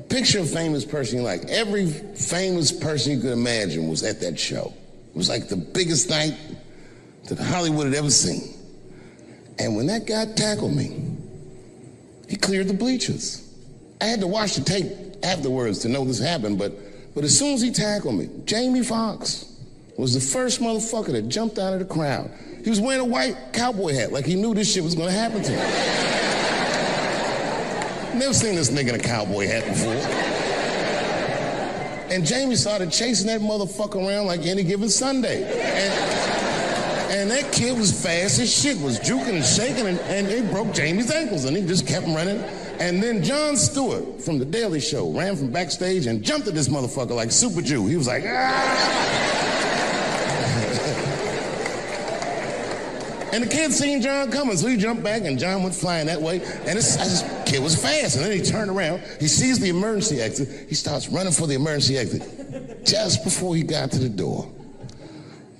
Picture a famous person you like. Every famous person you could imagine was at that show. It was like the biggest night that Hollywood had ever seen. And when that guy tackled me, he cleared the bleachers. I had to watch the tape afterwards to know this happened, but as soon as he tackled me, Jamie Foxx was the first motherfucker that jumped out of the crowd. He was wearing a white cowboy hat like he knew this shit was gonna happen to him. Never seen this nigga in a cowboy hat before. And Jamie started chasing that motherfucker around like any given Sunday. And that kid was fast as shit, was juking and shaking, and he broke Jamie's ankles, and he just kept running. And then Jon Stewart from The Daily Show ran from backstage and jumped at this motherfucker like Super Jew. He was like, ah! And the kid seen Jon coming, so he jumped back, and Jon went flying that way. And this kid was fast, and then he turned around. He sees the emergency exit. He starts running for the emergency exit. Just before he got to the door,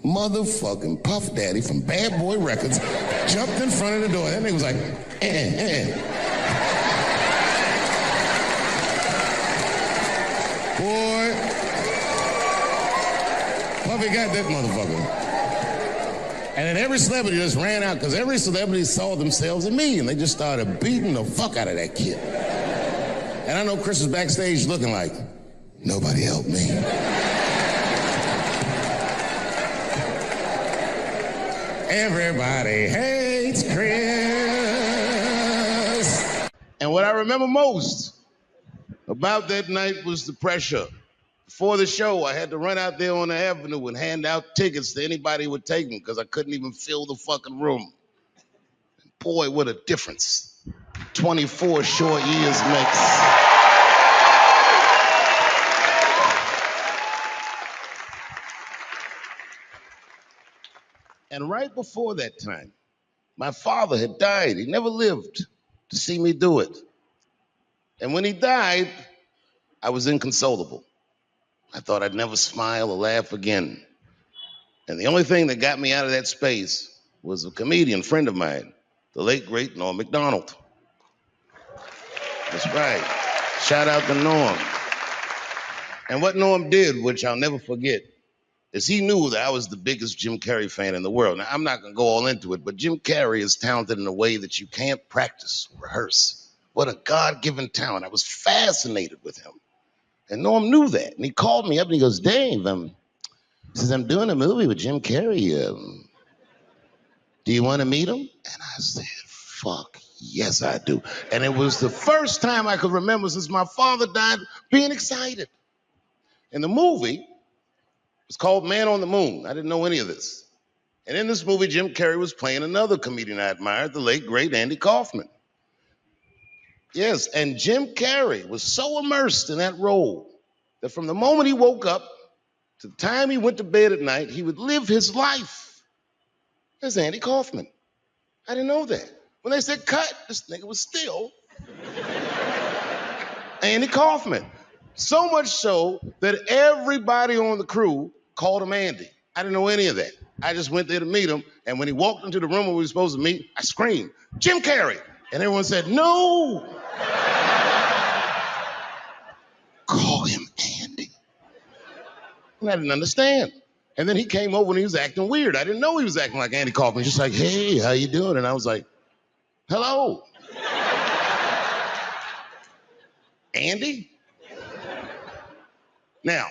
motherfucking Puff Daddy from Bad Boy Records jumped in front of the door. That nigga was like, Boy, Puffy got that motherfucker. And then every celebrity just ran out because every celebrity saw themselves in me, and they just started beating the fuck out of that kid. And I know Chris was backstage looking like, nobody helped me. Everybody hates Chris. And what I remember most about that night was the pressure. Before the show, I had to run out there on the avenue and hand out tickets to anybody who would take them because I couldn't even fill the fucking room. And boy, what a difference 24 short years makes. And right before that time, my father had died. He never lived to see me do it. And when he died, I was inconsolable. I thought I'd never smile or laugh again. And the only thing that got me out of that space was a comedian friend of mine, the late, great Norm Macdonald. That's right. Shout out to Norm. And what Norm did, which I'll never forget, is he knew that I was the biggest Jim Carrey fan in the world. Now, I'm not going to go all into it, but Jim Carrey is talented in a way that you can't practice, rehearse. What a God-given talent. I was fascinated with him. And Norm knew that. And he called me up and he goes, Dave, he says, I'm doing a movie with Jim Carrey. Do you want to meet him? And I said, fuck, yes, I do. And it was the first time I could remember since my father died being excited. And the movie was called Man on the Moon. I didn't know any of this. And in this movie, Jim Carrey was playing another comedian I admired, the late, great Andy Kaufman. Yes, and Jim Carrey was so immersed in that role that from the moment he woke up to the time he went to bed at night, he would live his life as Andy Kaufman. I didn't know that. When they said cut, this nigga was still Andy Kaufman. So much so that everybody on the crew called him Andy. I didn't know any of that. I just went there to meet him, and when he walked into the room where we were supposed to meet, I screamed, Jim Carrey! And everyone said, no! Call him Andy. And I didn't understand. And then he came over and he was acting weird. I didn't know he was acting like Andy Kaufman. Just like, hey, how you doing? And I was like, hello. Andy? Now,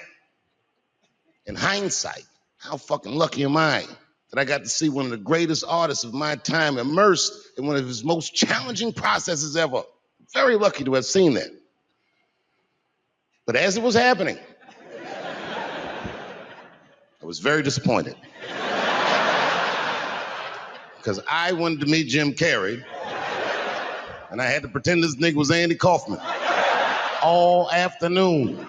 in hindsight, how fucking lucky am I that I got to see one of the greatest artists of my time immersed in one of his most challenging processes ever. Very lucky to have seen that. But as it was happening, I was very disappointed. Because I wanted to meet Jim Carrey, and I had to pretend this nigga was Andy Kaufman all afternoon.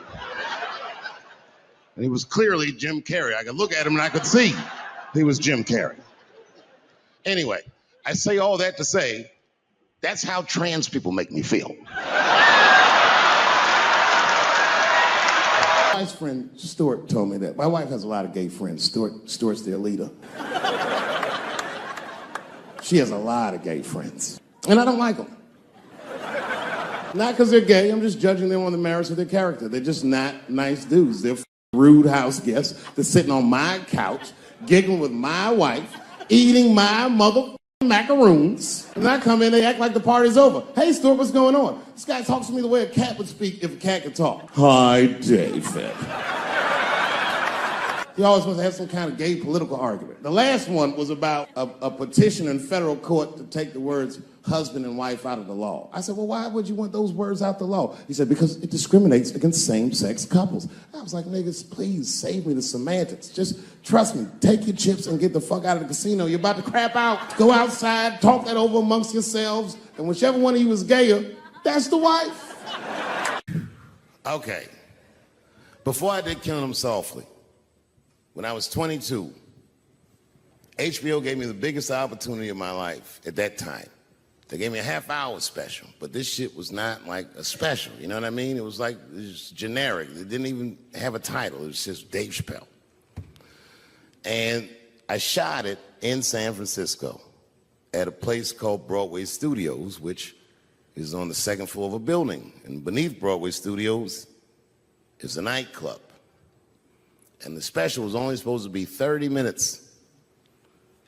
And he was clearly Jim Carrey. I could look at him and I could see he was Jim Carrey. Anyway, I say all that to say, that's how trans people make me feel. My friend Stuart told me that. My wife has a lot of gay friends. Stuart's their leader. She has a lot of gay friends. And I don't like them. Not because they're gay, I'm just judging them on the merits of their character. They're just not nice dudes. They're rude house guests. They're sitting on my couch, giggling with my wife, eating my macaroons. And I come in, they act like the party's over. Hey, Stuart, what's going on? This guy talks to me the way a cat would speak if a cat could talk. Hi, David. He always wants to have some kind of gay political argument. The last one was about a petition in federal court to take the words husband and wife out of the law. I said, well, why would you want those words out the law? He said, because it discriminates against same-sex couples. I was like, niggas, please save me the semantics. Just trust me, take your chips and get the fuck out of the casino. You're about to crap out. Go outside, talk that over amongst yourselves, and whichever one of you is gayer, that's the wife. Okay. Before I did Killing Them Softly, when I was 22, HBO gave me the biggest opportunity of my life at that time. They gave me a half-hour special, but this shit was not like a special, you know what I mean? It was like, it was generic. It didn't even have a title. It was just Dave Chappelle. And I shot it in San Francisco at a place called Broadway Studios, which is on the second floor of a building. And beneath Broadway Studios is a nightclub. And the special was only supposed to be 30 minutes.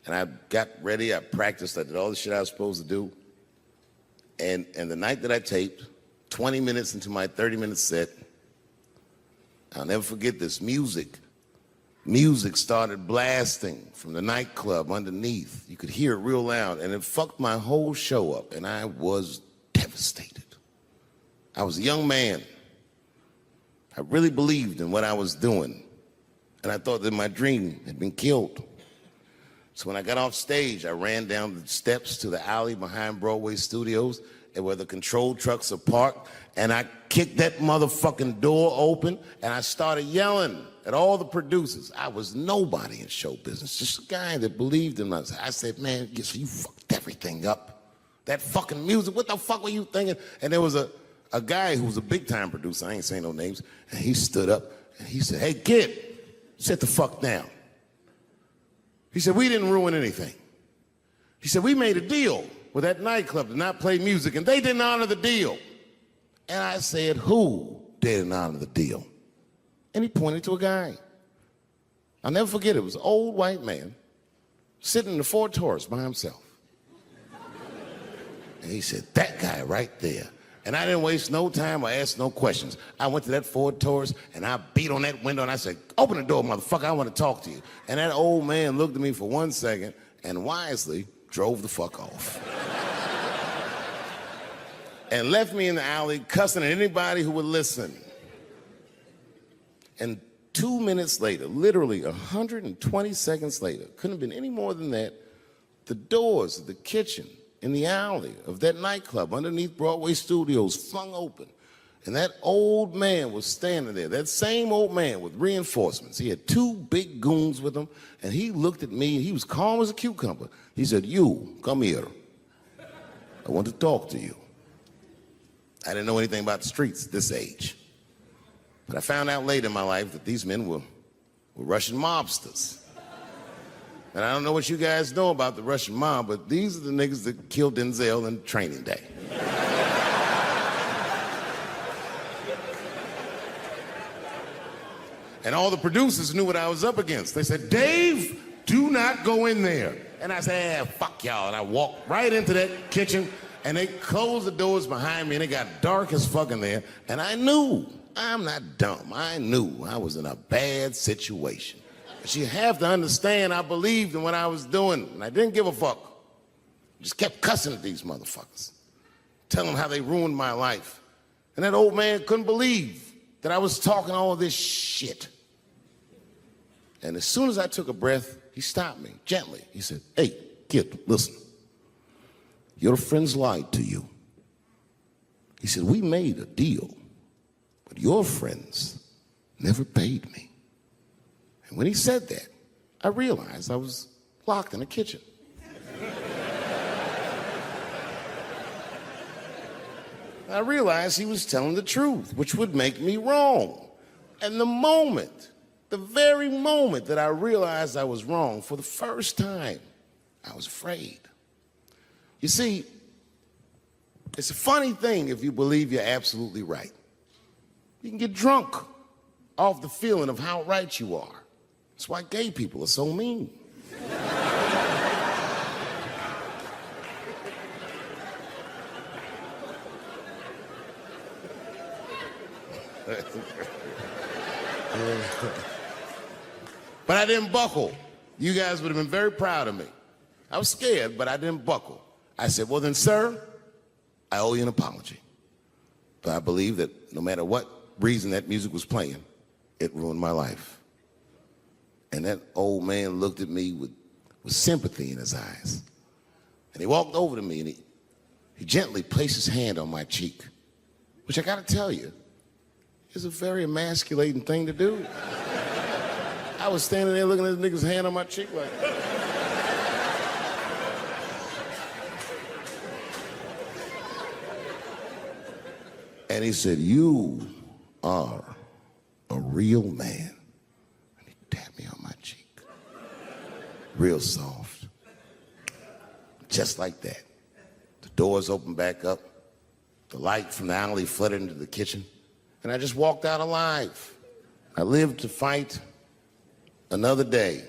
And I got ready, I practiced, I did all the shit I was supposed to do. And the night that I taped, 20 minutes into my 30-minute set, I'll never forget this, music started blasting from the nightclub underneath. You could hear it real loud, and it fucked my whole show up, and I was devastated. I was a young man. I really believed in what I was doing, and I thought that my dream had been killed. So when I got off stage, I ran down the steps to the alley behind Broadway Studios and where the control trucks are parked, and I kicked that motherfucking door open, and I started yelling at all the producers. I was nobody in show business, just a guy that believed in myself. I said, man, so you fucked everything up. That fucking music, what the fuck were you thinking? And there was a guy who was a big-time producer, I ain't saying no names, and he stood up, and he said, hey, kid, sit the fuck down. He said, we didn't ruin anything. He said, we made a deal with that nightclub to not play music, and they didn't honor the deal. And I said, who didn't honor the deal? And he pointed to a guy. I'll never forget it. It was an old white man sitting in the Ford Taurus by himself. And he said, that guy right there. And I didn't waste no time or ask no questions. I went to that Ford Taurus, and I beat on that window, and I said, open the door, motherfucker, I want to talk to you. And that old man looked at me for 1 second and wisely drove the fuck off. And left me in the alley cussing at anybody who would listen. And 2 minutes later, literally 120 seconds later, couldn't have been any more than that, the doors of the kitchen in the alley of that nightclub underneath Broadway Studios flung open. And that old man was standing there, that same old man with reinforcements. He had 2 big goons with him, and he looked at me, and he was calm as a cucumber. He said, you, come here. I want to talk to you. I didn't know anything about the streets at this age. But I found out later in my life that these men were Russian mobsters. And I don't know what you guys know about the Russian mob, but these are the niggas that killed Denzel in Training Day. And all the producers knew what I was up against. They said, Dave, do not go in there. And I said, fuck y'all. And I walked right into that kitchen, and they closed the doors behind me, and it got dark as fuck in there. And I knew, I'm not dumb, I knew I was in a bad situation. But you have to understand, I believed in what I was doing, and I didn't give a fuck. I just kept cussing at these motherfuckers, telling them how they ruined my life. And that old man couldn't believe that I was talking all this shit. And as soon as I took a breath, he stopped me gently. He said, hey, kid, listen. Your friends lied to you. He said, we made a deal, but your friends never paid me. And when he said that, I realized I was locked in a kitchen. I realized he was telling the truth, which would make me wrong. And the very moment that I realized I was wrong, for the first time, I was afraid. You see, It's a funny thing if you believe you're absolutely right. You can get drunk off the feeling of how right you are. That's why gay people are so mean. But I didn't buckle. You guys would have been very proud of me. I was scared, but I didn't buckle. I said, well then, sir, I owe you an apology. But I believe that no matter what reason that music was playing, it ruined my life. And that old man looked at me with sympathy in his eyes. And he walked over to me and he gently placed his hand on my cheek, which I gotta tell you, is a very emasculating thing to do. I was standing there looking at this nigga's hand on my cheek like, and he said, you are a real man. And he tapped me on my cheek. Real soft. Just like that. The doors opened back up. The light from the alley flooded into the kitchen. And I just walked out alive. I lived to fight another day.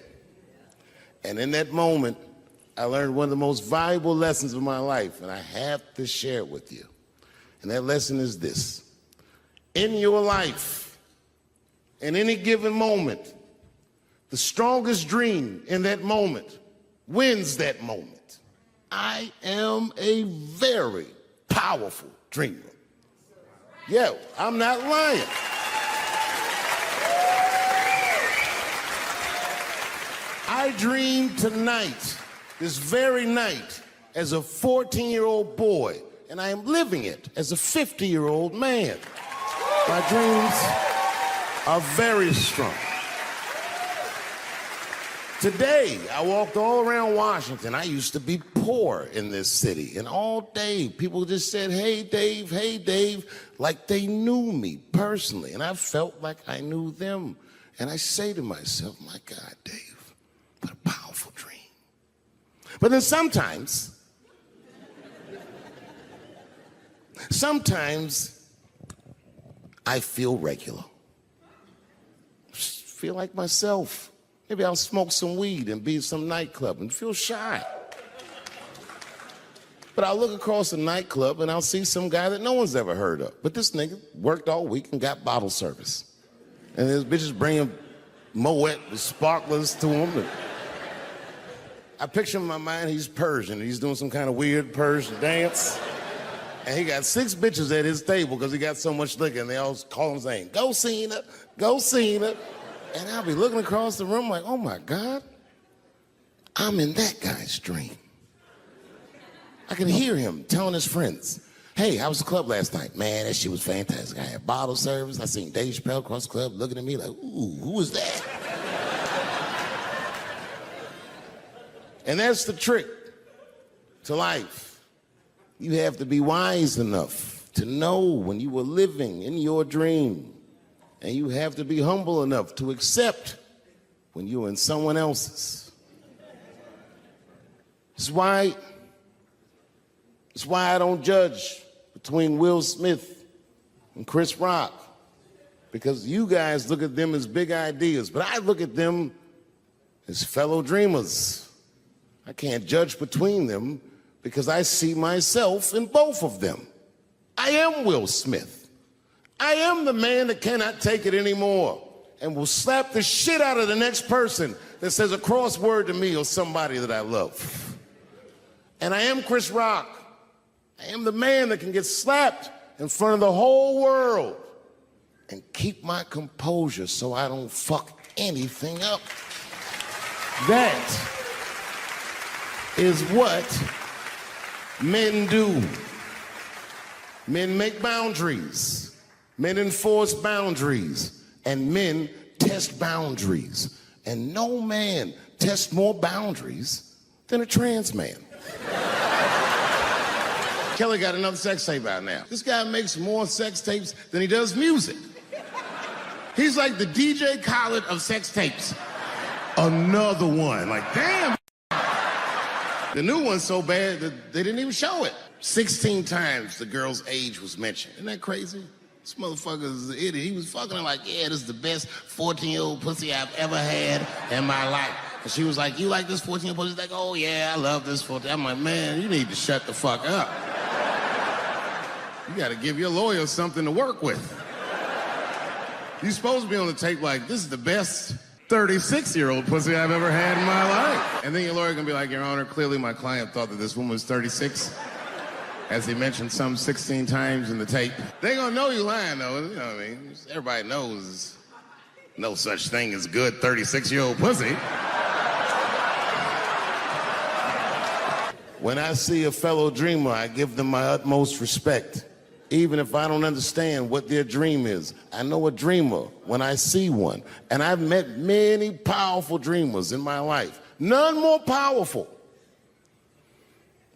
And in that moment, I learned one of the most valuable lessons of my life, and I have to share it with you. And that lesson is this. In your life, in any given moment, the strongest dream in that moment wins that moment. I am a very powerful dreamer. Yeah, I'm not lying. I dreamed tonight, this very night, as a 14-year-old boy, and I am living it as a 50-year-old man. My dreams are very strong. Today, I walked all around Washington. I used to be poor in this city, and all day people just said, hey, Dave, like they knew me personally, and I felt like I knew them. And I say to myself, my God, Dave, what a powerful dream. But then sometimes I feel regular. Just feel like myself. Maybe I'll smoke some weed and be at some nightclub and feel shy. But I'll look across the nightclub and I'll see some guy that no one's ever heard of. But this nigga worked all week and got bottle service. And his bitches bringing Moet with sparklers to him. And I picture in my mind he's Persian. He's doing some kind of weird Persian dance. And he got 6 bitches at his table because he got so much liquor, and they all call him saying, go Cena, go Cena. And I'll be looking across the room like, oh my God, I'm in that guy's dream. I can hear him telling his friends, hey, how was the club last night? Man, that shit was fantastic. I had bottle service. I seen Dave Chappelle across the club looking at me like, ooh, who is that? And that's the trick to life. You have to be wise enough to know when you were living in your dream. And you have to be humble enough to accept when you're in someone else's. It's why I don't judge between Will Smith and Chris Rock. Because you guys look at them as big ideas, but I look at them as fellow dreamers. I can't judge between them because I see myself in both of them. I am Will Smith. I am the man that cannot take it anymore and will slap the shit out of the next person that says a crossword to me or somebody that I love. And I am Chris Rock. I am the man that can get slapped in front of the whole world and keep my composure so I don't fuck anything up. That is what men do. Men make boundaries. Men enforce boundaries. And men test boundaries. And no man tests more boundaries than a trans man. Kelly got another sex tape out now. This guy makes more sex tapes than he does music. He's like the DJ Khaled of sex tapes. Another one. Like, damn. The new one's so bad that they didn't even show it. 16 times the girl's age was mentioned. Isn't that crazy? This motherfucker's an idiot. He was fucking her like, yeah, this is the best 14-year-old pussy I've ever had in my life. And she was like, you like this 14-year-old pussy? He's like, oh yeah, I love this 14. I'm like, man, you need to shut the fuck up. You gotta give your lawyer something to work with. You're supposed to be on the tape like, this is the best 36-year-old pussy I've ever had in my life. And then your lawyer gonna be like, Your Honor, clearly my client thought that this woman was 36. As he mentioned some 16 times in the tape. They gonna know you lying though, you know what I mean? Everybody knows no such thing as good 36-year-old pussy. When I see a fellow dreamer, I give them my utmost respect. Even if I don't understand what their dream is. I know a dreamer when I see one. And I've met many powerful dreamers in my life. None more powerful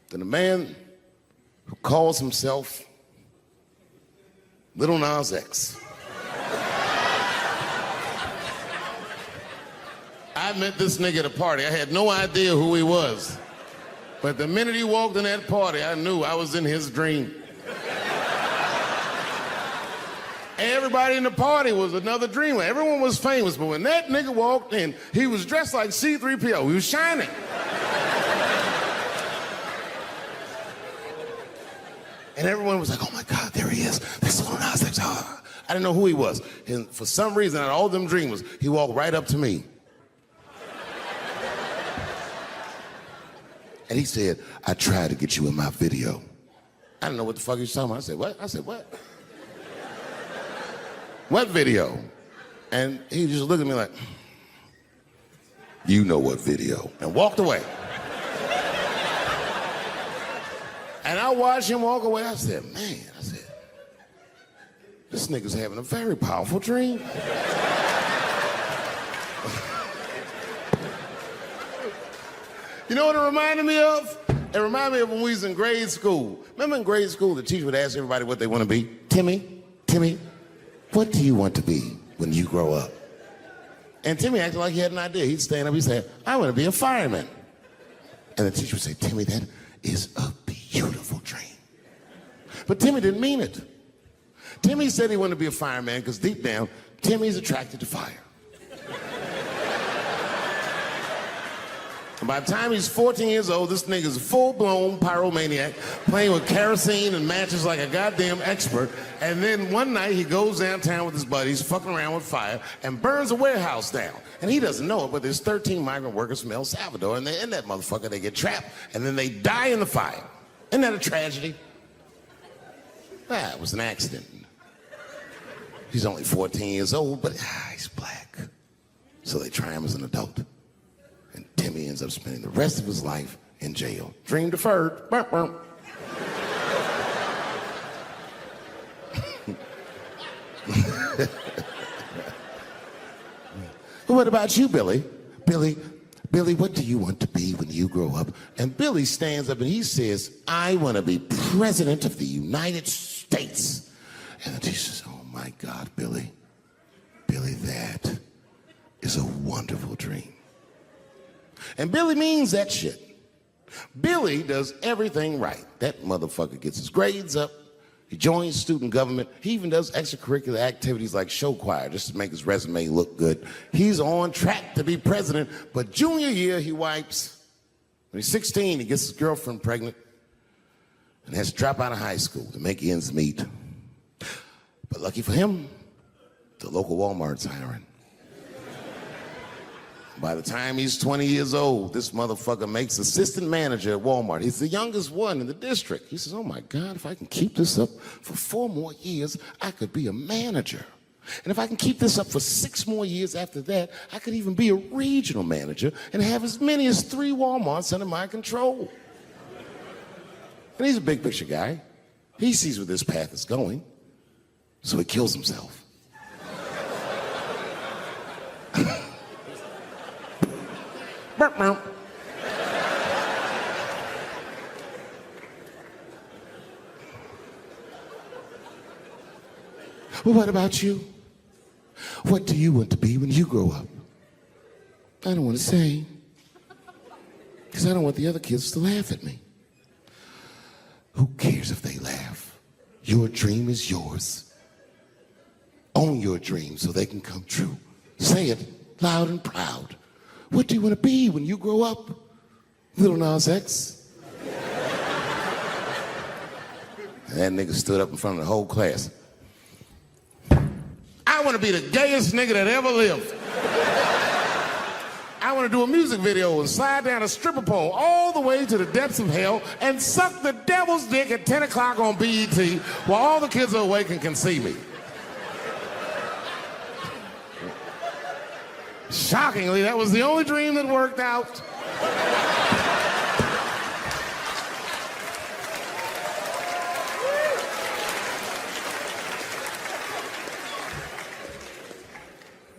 than a man who calls himself Little Nas X. I met this nigga at a party. I had no idea who he was. But the minute he walked in that party, I knew I was in his dream. Everybody in the party was another dreamer. Everyone was famous, but when that nigga walked in, he was dressed like C-3PO. He was shining. And everyone was like, oh my God, there he is. That's Lil Nas X. I didn't know who he was. And for some reason, out of all them dreamers, he walked right up to me. And he said, I tried to get you in my video. I didn't know what the fuck he was talking about. I said, what? I said, what? What video? And he just looked at me like, you know what video, and walked away. And I watched him walk away. I said, man, this nigga's having a very powerful dream. You know what it reminded me of? It reminded me of when we was in grade school. Remember in grade school, the teacher would ask everybody what they want to be? Timmy, what do you want to be when you grow up? And Timmy acted like he had an idea. He'd stand up, he'd say, I want to be a fireman. And the teacher would say, Timmy, that is a beautiful dream. But Timmy didn't mean it. Timmy said he wanted to be a fireman because deep down, Timmy's attracted to fire. And by the time he's 14 years old, this nigga's a full-blown pyromaniac, playing with kerosene and matches like a goddamn expert. And then one night he goes downtown with his buddies, fucking around with fire, and burns a warehouse down. And he doesn't know it, but there's 13 migrant workers from El Salvador, and they're in that motherfucker. They get trapped, and then they die in the fire. Isn't that a tragedy? It was an accident. He's only 14 years old, but he's black. So they try him as an adult. And Timmy ends up spending the rest of his life in jail. Dream deferred. Burp, burp. What about you, Billy? Billy, what do you want to be when you grow up? And Billy stands up and he says, I want to be president of the United States. And the teacher says, oh my God, Billy, that is a wonderful dream. And Billy means that shit. Billy does everything right. That motherfucker gets his grades up. He joins student government. He even does extracurricular activities like show choir just to make his resume look good. He's on track to be president, but junior year he wipes. When he's 16, he gets his girlfriend pregnant and has to drop out of high school to make ends meet. But lucky for him, the local Walmart's hiring. By the time he's 20 years old, this motherfucker makes assistant manager at Walmart. He's the youngest one in the district. He says, oh my God, if I can keep this up for 4 more years, I could be a manager. And if I can keep this up for 6 more years after that, I could even be a regional manager and have as many as 3 Walmarts under my control. And he's a big picture guy. He sees where this path is going, so he kills himself. Burp, burp. Well, what about you? What do you want to be when you grow up? I don't want to say, because I don't want the other kids to laugh at me. Who cares if they laugh? Your dream is yours. Own your dream so they can come true. Say it loud and proud. What do you want to be when you grow up? Little Nas X. And that nigga stood up in front of the whole class. I want to be the gayest nigga that ever lived. I want to do a music video and slide down a stripper pole all the way to the depths of hell and suck the devil's dick at 10 o'clock on BET while all the kids are awake and can see me. Shockingly, that was the only dream that worked out.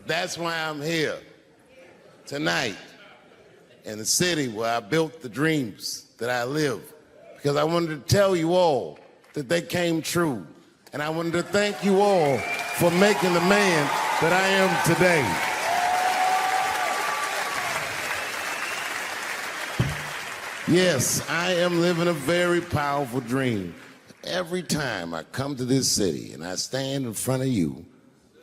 That's why I'm here tonight in the city where I built the dreams that I live. Because I wanted to tell you all that they came true. And I wanted to thank you all for making the man that I am today. Yes, I am living a very powerful dream. Every time I come to this city and I stand in front of you,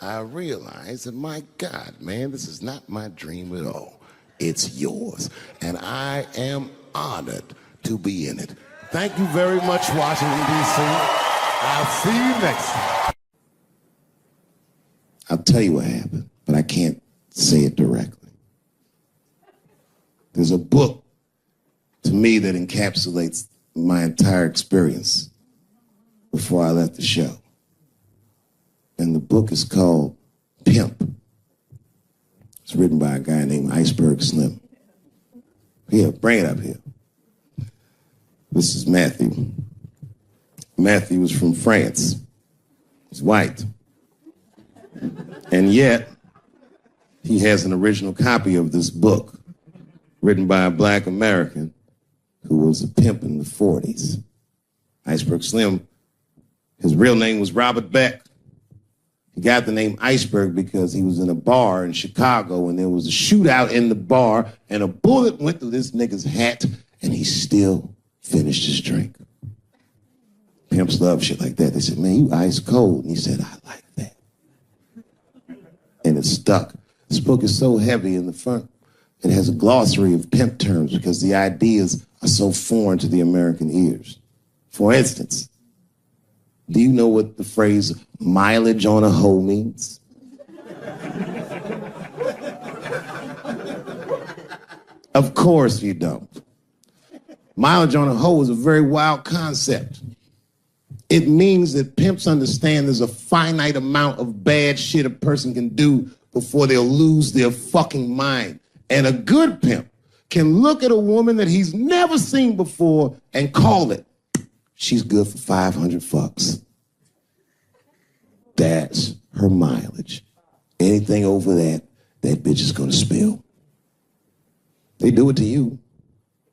I realize that, my God, man, this is not my dream at all. It's yours. And I am honored to be in it. Thank you very much, Washington, D.C. I'll see you next time. I'll tell you what happened, but I can't say it directly. There's a book to me that encapsulates my entire experience before I left the show. And the book is called Pimp. It's written by a guy named Iceberg Slim. Here, bring it up here. This is Matthew. Matthew was from France. He's white. And yet, he has an original copy of this book written by a black American who was a pimp in the 40s. Iceberg Slim, his real name was Robert Beck. He got the name Iceberg because he was in a bar in Chicago and there was a shootout in the bar and a bullet went through this nigga's hat and he still finished his drink. Pimps love shit like that. They said, man, you ice cold. And he said, I like that. And it stuck. This book is so heavy in the front. It has a glossary of pimp terms because the ideas are so foreign to the American ears. For instance, do you know what the phrase mileage on a hoe means? Of course you don't. Mileage on a hoe is a very wild concept. It means that pimps understand there's a finite amount of bad shit a person can do before they'll lose their fucking mind. And a good pimp can look at a woman that he's never seen before and call it, she's good for 500 fucks. That's her mileage. Anything over that, that bitch is gonna spill. They do it to you.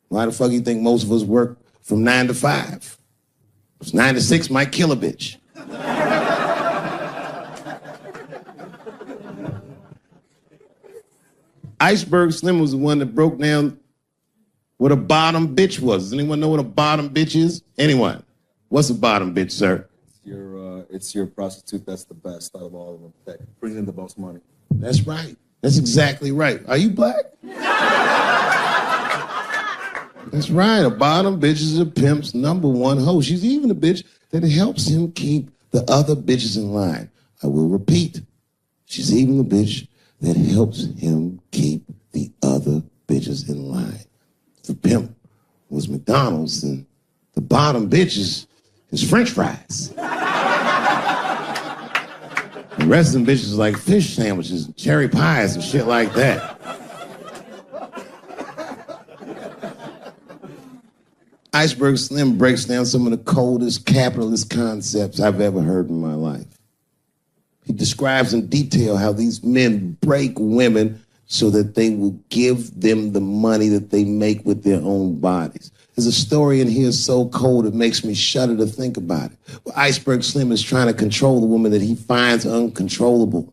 Why the fuck do you think most of us work from 9 to 5? 9 to 6 might kill a bitch. Iceberg Slim was the one that broke down what a bottom bitch was. Does anyone know what a bottom bitch is? Anyone? What's a bottom bitch, sir? It's your prostitute that's the best out of all of them, that brings in the most money. That's right. That's exactly right. Are you black? That's right. A bottom bitch is a pimp's number one hoe. She's even a bitch that helps him keep the other bitches in line. I will repeat. She's even a bitch that helps him keep the other bitches in line. If the pimp was McDonald's, then the bottom bitch is French fries. The rest of them bitches like fish sandwiches, and cherry pies, and shit like that. Iceberg Slim breaks down some of the coldest capitalist concepts I've ever heard in my life. He describes in detail how these men break women so that they will give them the money that they make with their own bodies. There's a story in here so cold it makes me shudder to think about it. Well, Iceberg Slim is trying to control the woman that he finds uncontrollable.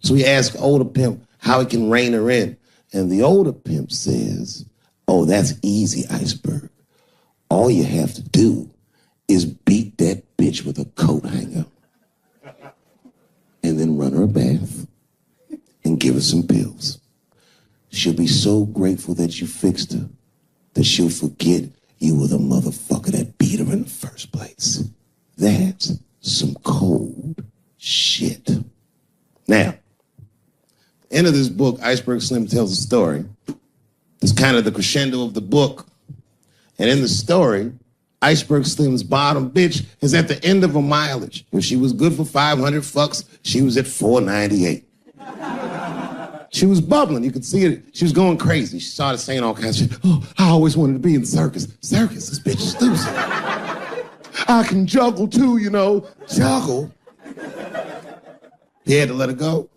So he asks older pimp how he can rein her in. And the older pimp says, oh, that's easy, Iceberg. All you have to do is beat that bitch with a coat hanger and then run her a bath and give her some pills. She'll be so grateful that you fixed her that she'll forget you were the motherfucker that beat her in the first place. That's some cold shit. Now, end of this book, Iceberg Slim tells a story. It's kind of the crescendo of the book. And in the story, Iceberg Slim's bottom bitch is at the end of her mileage. If she was good for 500 fucks, she was at 498. She was bubbling. You could see it. She was going crazy. She started saying all kinds of shit. Oh, I always wanted to be in the circus. Circus? This bitch is loose. I can juggle too, you know. Juggle? He had to let her go.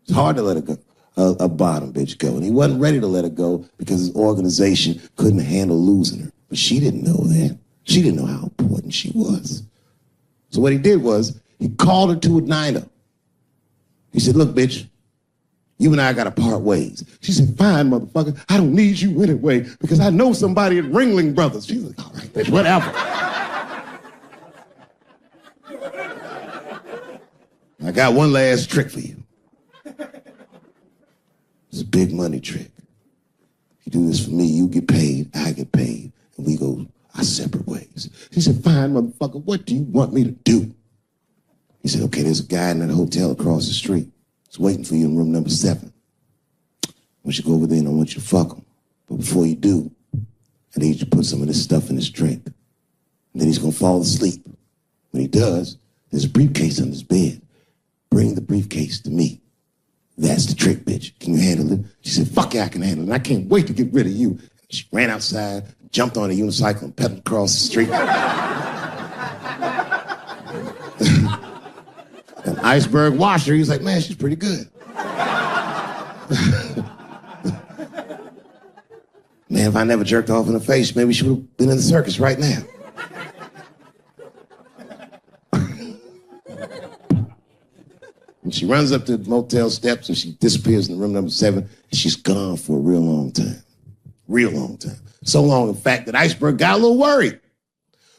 It's hard to let her go. A bottom bitch go. And he wasn't ready to let her go because his organization couldn't handle losing her. But she didn't know that. She didn't know how important she was. So what he did was he called her to a diner. He said, look, bitch, you and I got to part ways. She said, fine, motherfucker. I don't need you anyway because I know somebody at Ringling Brothers. She's like, all right, bitch, whatever. I got one last trick for you. It's a big money trick. You do this for me, you get paid, I get paid, and we go our separate ways. She said, fine, motherfucker, what do you want me to do? He said, okay, there's a guy in that hotel across the street. He's waiting for you in room number 7. I want you to go over there and I want you to fuck him. But before you do, I need you to put some of this stuff in his drink. And then he's going to fall asleep. When he does, there's a briefcase under his bed. Bring the briefcase to me. That's the trick, bitch. Can you handle it? She said, fuck yeah, I can handle it. And I can't wait to get rid of you. She ran outside, jumped on a unicycle and pedaled across the street. And Iceberg watched her. He was like, man, she's pretty good. Man, if I never jerked off in her face, maybe she would have been in the circus right now. And she runs up to the motel steps and she disappears in room number 7. And she's gone for a real long time. Real long time. So long, in fact, that Iceberg got a little worried.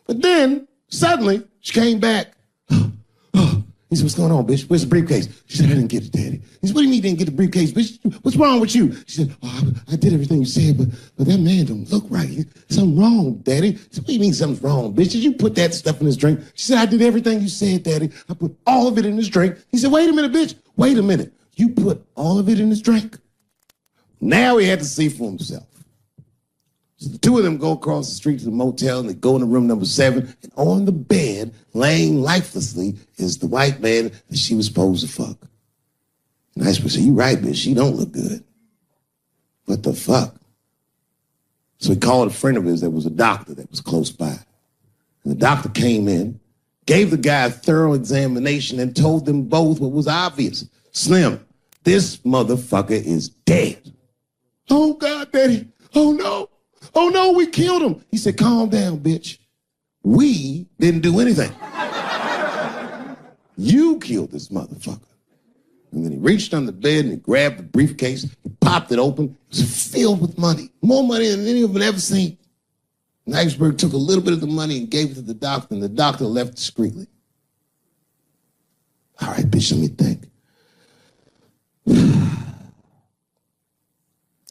But then, suddenly, she came back. He said, what's going on, bitch? Where's the briefcase? She said, I didn't get it, Daddy. He said, what do you mean you didn't get the briefcase, bitch? What's wrong with you? She said, oh, I did everything you said, but that man don't look right. Something wrong, Daddy. He said, what do you mean something's wrong, bitch? Did you put that stuff in his drink? She said, I did everything you said, Daddy. I put all of it in his drink. He said, wait a minute, bitch. Wait a minute. You put all of it in his drink? Now he had to see for himself. So the two of them go across the street to the motel and they go into room number 7. And on the bed, laying lifelessly, is the white man that she was supposed to fuck. And Iceberg said, you right, bitch. She don't look good. What the fuck? So he called a friend of his that was a doctor that was close by. And the doctor came in, gave the guy a thorough examination and told them both what was obvious. Slim, this motherfucker is dead. Oh, God, Daddy. Oh, no. Oh, no, we killed him. He said, calm down, bitch. We didn't do anything. You killed this motherfucker. And then he reached on the bed and he grabbed the briefcase. He popped it open. It was filled with money. More money than any of them had ever seen. And Iceberg took a little bit of the money and gave it to the doctor, and the doctor left discreetly. All right, bitch, let me think.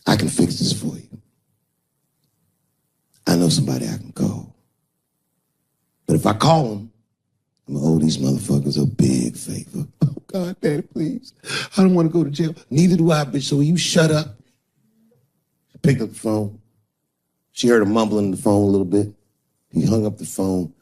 I can fix this for you. I know somebody I can call. But if I call him, I'm going to owe these motherfuckers a big favor. Oh, God, Daddy, please. I don't want to go to jail. Neither do I, bitch, so will you shut up? She picked up the phone. She heard him mumbling on the phone a little bit. He hung up the phone,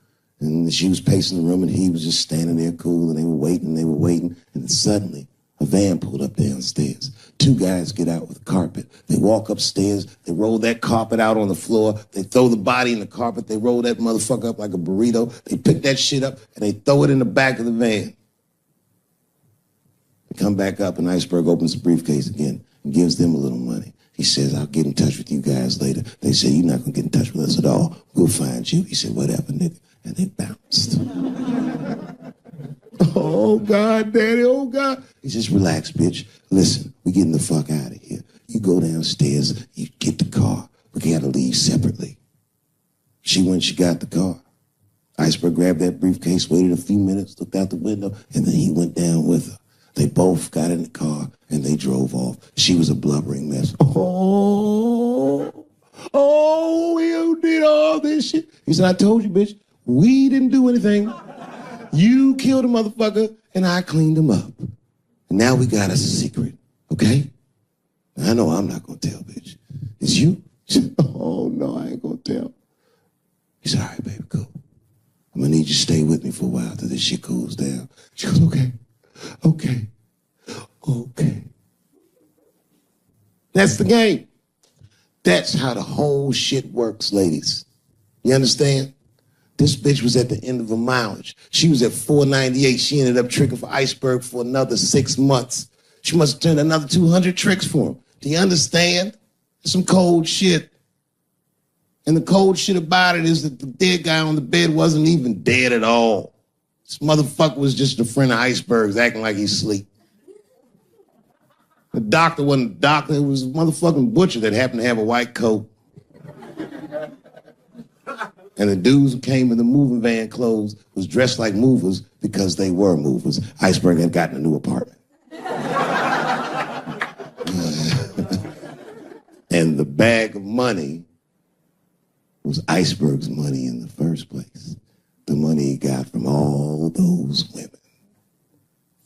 and she was pacing the room, and he was just standing there cool, and they were waiting, and then suddenly, a van pulled up downstairs. 2 guys get out with a carpet. They walk upstairs. They roll that carpet out on the floor. They throw the body in the carpet. They roll that motherfucker up like a burrito. They pick that shit up, and they throw it in the back of the van. They come back up, and Iceberg opens the briefcase again and gives them a little money. He says, I'll get in touch with you guys later. They say, you're not going to get in touch with us at all. We'll find you. He said, whatever, nigga. And they bounced. Oh, God, Daddy, oh, God. He says, relax, bitch. Listen, we getting the fuck out of here. You go downstairs, you get the car. We got to leave separately. She went, she got the car. Iceberg grabbed that briefcase, waited a few minutes, looked out the window, and then he went down with her. They both got in the car, and they drove off. She was a blubbering mess. Oh, you did all this shit. He said, I told you, bitch, we didn't do anything. You killed a motherfucker, and I cleaned him up. And now we got us a secret, okay? I know I'm not gonna tell, bitch. It's you? She said, oh, no, I ain't gonna tell. He said, all right, baby, cool. I'm gonna need you to stay with me for a while till this shit cools down. She goes, okay. That's the game. That's how the whole shit works, ladies. You understand? This bitch was at the end of her mileage. She was at 498. She ended up tricking for Iceberg for another 6 months. She must have turned another 200 tricks for him. Do you understand? Some cold shit. And the cold shit about it is that the dead guy on the bed wasn't even dead at all. This motherfucker was just a friend of Iceberg's acting like he's asleep. The doctor wasn't a doctor. It was a motherfucking butcher that happened to have a white coat. And the dudes who came in the moving van clothes was dressed like movers because they were movers. Iceberg had gotten a new apartment. And the bag of money was Iceberg's money in the first place. The money he got from all those women.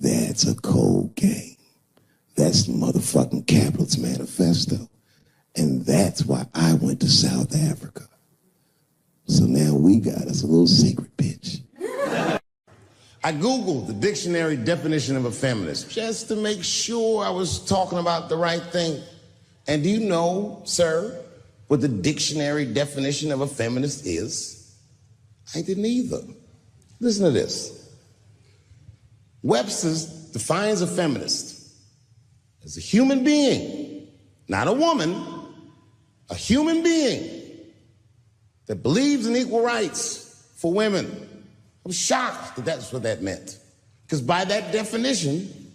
That's a cold game. That's the motherfucking capitalist manifesto. And that's why I went to South Africa. So now we got us a little secret, bitch. I Googled the dictionary definition of a feminist just to make sure I was talking about the right thing. And do you know, sir, what the dictionary definition of a feminist is? I didn't either. Listen to this. Webster's defines a feminist as a human being, not a woman, a human being that believes in equal rights for women. I was shocked that that's what that meant. Because by that definition,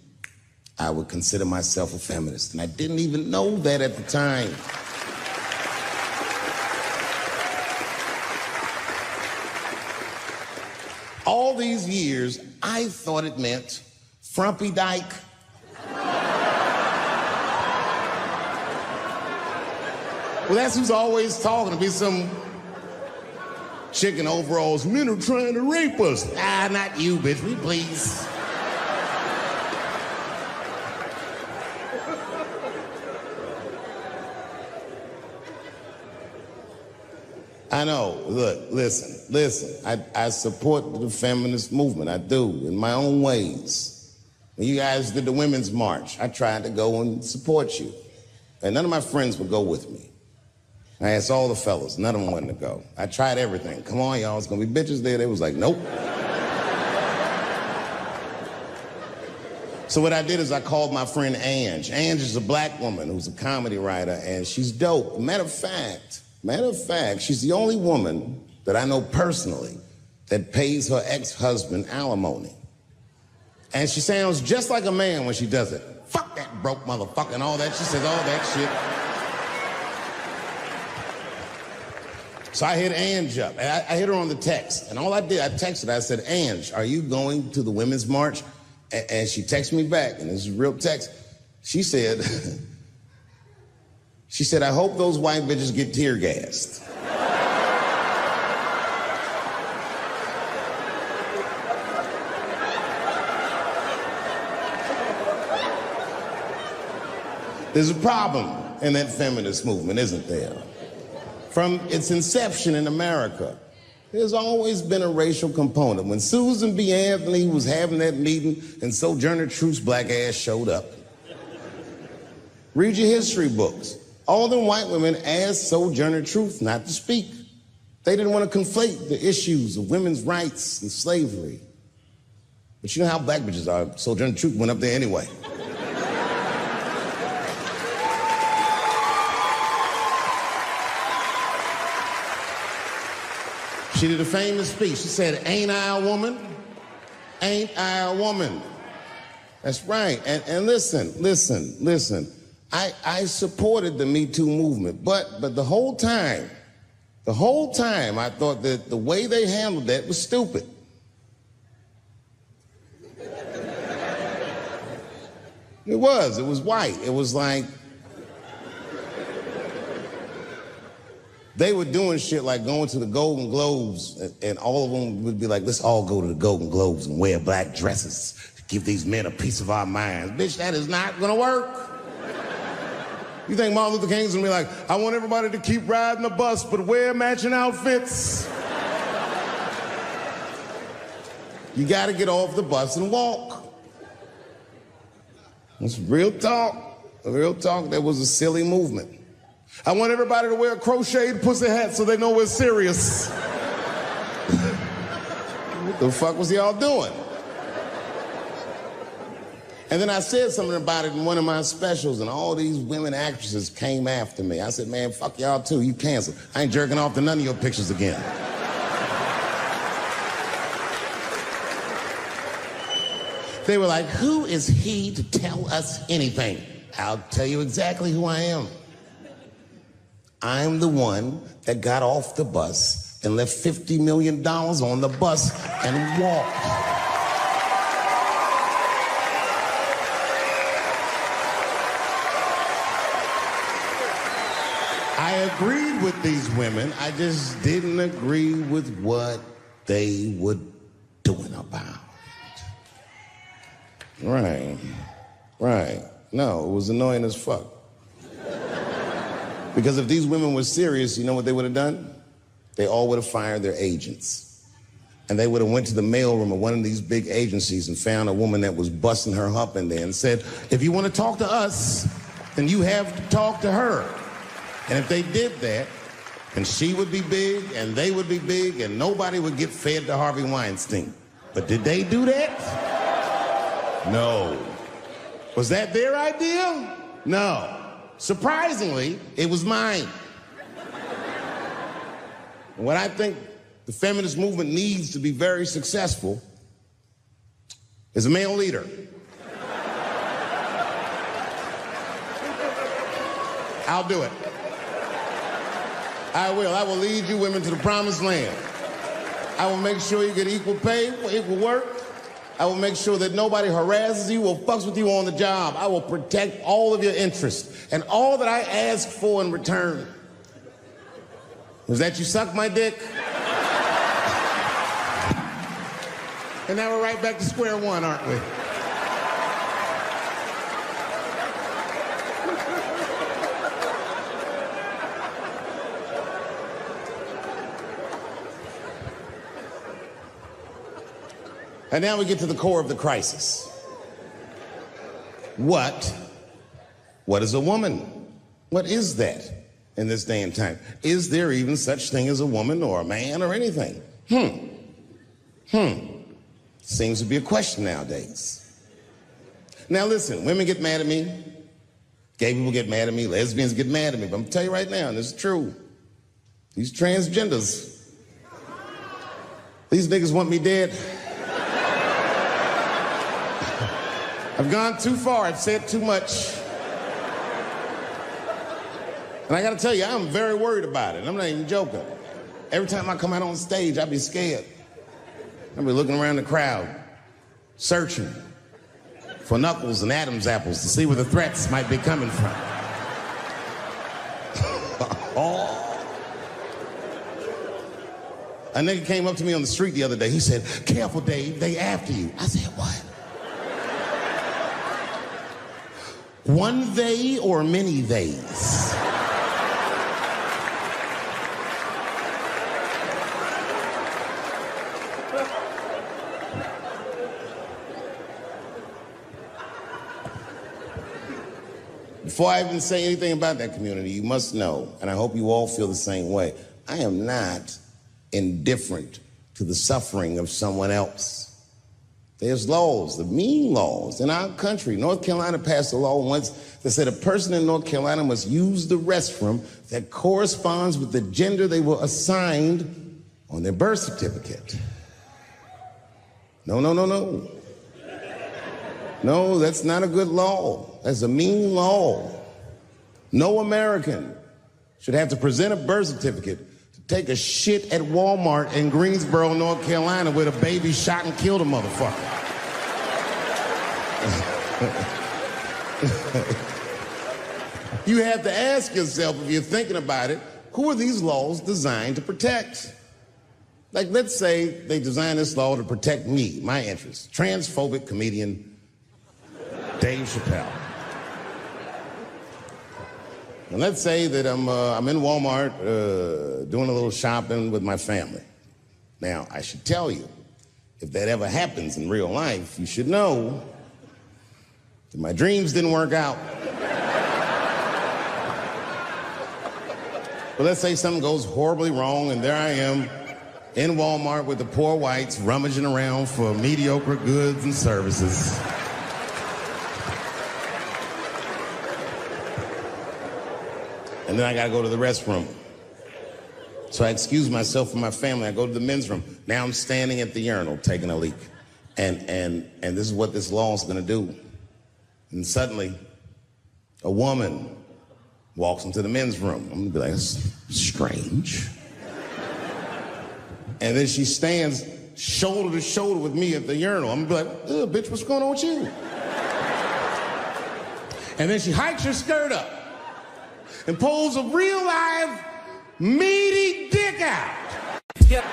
I would consider myself a feminist. And I didn't even know that at the time. All these years, I thought it meant frumpy dyke. Well, that's who's always talking, to be some chick in overalls. Men are trying to rape us. Ah, not you, bitch, me please. I know, look, listen. I support the feminist movement, I do, in my own ways. When you guys did the Women's March, I tried to go and support you. And none of my friends would go with me. I asked all the fellas, none of them wanted to go. I tried everything. Come on, y'all, it's gonna be bitches there. They was like, nope. So what I did is I called my friend Ange. Ange is a black woman who's a comedy writer, and she's dope. Matter of fact, she's the only woman that I know personally that pays her ex-husband alimony. And she sounds just like a man when she does it. Fuck that broke motherfucker and all that. She says all that shit. So I hit Ange up, and I hit her on the text. And all I did, I texted her, I said, Ange, are you going to the Women's March? And she texted me back, and this is real text. She said, I hope those white bitches get tear gassed. There's a problem in that feminist movement, isn't there? From its inception in America, there's always been a racial component. When Susan B. Anthony was having that meeting and Sojourner Truth's black ass showed up, read your history books. All them white women asked Sojourner Truth not to speak. They didn't want to conflate the issues of women's rights and slavery. But you know how black bitches are. Sojourner Truth went up there anyway. She did a famous speech. She said, ain't I a woman? Ain't I a woman? That's right. And listen. I supported the Me Too movement, but the whole time, The whole time I thought that the way they handled that was stupid. It was white. It was like, they were doing shit like going to the Golden Globes, and all of them would be like, let's all go to the Golden Globes and wear black dresses to give these men a piece of our minds. Bitch, that is not gonna work. You think Martin Luther King's gonna be like, I want everybody to keep riding the bus, but wear matching outfits? You gotta get off the bus and walk. It's real talk. Real talk, that was a silly movement. I want everybody to wear a crocheted pussy hat so they know we're serious. What the fuck was y'all doing? And then I said something about it in one of my specials, and all these women actresses came after me. I said, man, fuck y'all too, you canceled. I ain't jerking off to none of your pictures again. They were like, who is he to tell us anything? I'll tell you exactly who I am. I'm the one that got off the bus and left $50 million on the bus and walked. I agreed with these women. I just didn't agree with what they were doing about it. Right. No, it was annoying as fuck. Because if these women were serious, you know what they would have done? They all would have fired their agents. And they would have went to the mailroom of one of these big agencies and found a woman that was busting her hump in there and said, if you want to talk to us, then you have to talk to her. And if they did that, then she would be big and they would be big and nobody would get fed to Harvey Weinstein. But did they do that? No. Was that their idea? No. Surprisingly, it was mine. And what I think the feminist movement needs to be very successful is a male leader. I'll do it. I will. I will lead you women to the promised land. I will make sure you get equal pay for equal work. I will make sure that nobody harasses you or fucks with you on the job. I will protect all of your interests. And all that I ask for in return was that you suck my dick. And now we're right back to square one, aren't we? And now we get to the core of the crisis. What is a woman? What is that in this day and time? Is there even such thing as a woman or a man or anything? Seems to be a question nowadays. Now listen, women get mad at me. Gay people get mad at me. Lesbians get mad at me. But I'm gonna tell you right now, and this is true. These transgenders, these niggas want me dead. I've gone too far, I've said too much. And I gotta tell you, I'm very worried about it. I'm not even joking. Every time I come out on stage, I be scared. I be looking around the crowd, searching for knuckles and Adam's apples to see where the threats might be coming from. A nigga came up to me on the street the other day. He said, careful, Dave, they after you. I said, what? One they or many theys? Before I even say anything about that community, you must know, and I hope you all feel the same way, I am not indifferent to the suffering of someone else. There's laws, the mean laws in our country. North Carolina passed a law once that said a person in North Carolina must use the restroom that corresponds with the gender they were assigned on their birth certificate. No. No, that's not a good law. That's a mean law. No American should have to present a birth certificate to take a shit at Walmart in Greensboro, North Carolina, where the baby shot and killed a motherfucker. You have to ask yourself, if you're thinking about it, who are these laws designed to protect? Like, let's say they designed this law to protect me, my interests. Transphobic comedian Dave Chappelle. And let's say that I'm in Walmart doing a little shopping with my family. Now, I should tell you, if that ever happens in real life, you should know that my dreams didn't work out. But let's say something goes horribly wrong, and there I am in Walmart with the poor whites rummaging around for mediocre goods and services. And then I gotta go to the restroom. So I excuse myself from my family. I go to the men's room. Now I'm standing at the urinal taking a leak. And this is what this law is gonna do. And suddenly, a woman walks into the men's room. I'm gonna be like, that's strange. And then she stands shoulder to shoulder with me at the urinal. I'm gonna be like, bitch, what's going on with you? And then she hikes her skirt up and pulls a real live meaty dick out. Yep.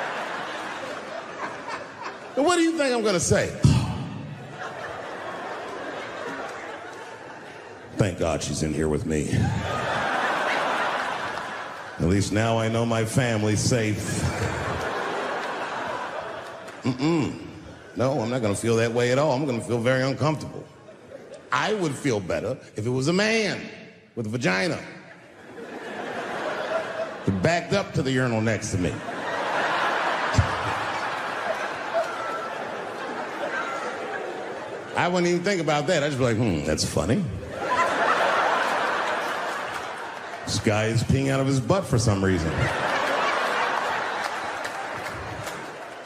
And what do you think I'm gonna say? Thank God she's in here with me. At least now I know my family's safe. No, I'm not gonna feel that way at all. I'm gonna feel very uncomfortable. I would feel better if it was a man with a vagina who backed up to the urinal next to me. I wouldn't even think about that. I'd just be like, that's funny. This guy is peeing out of his butt for some reason.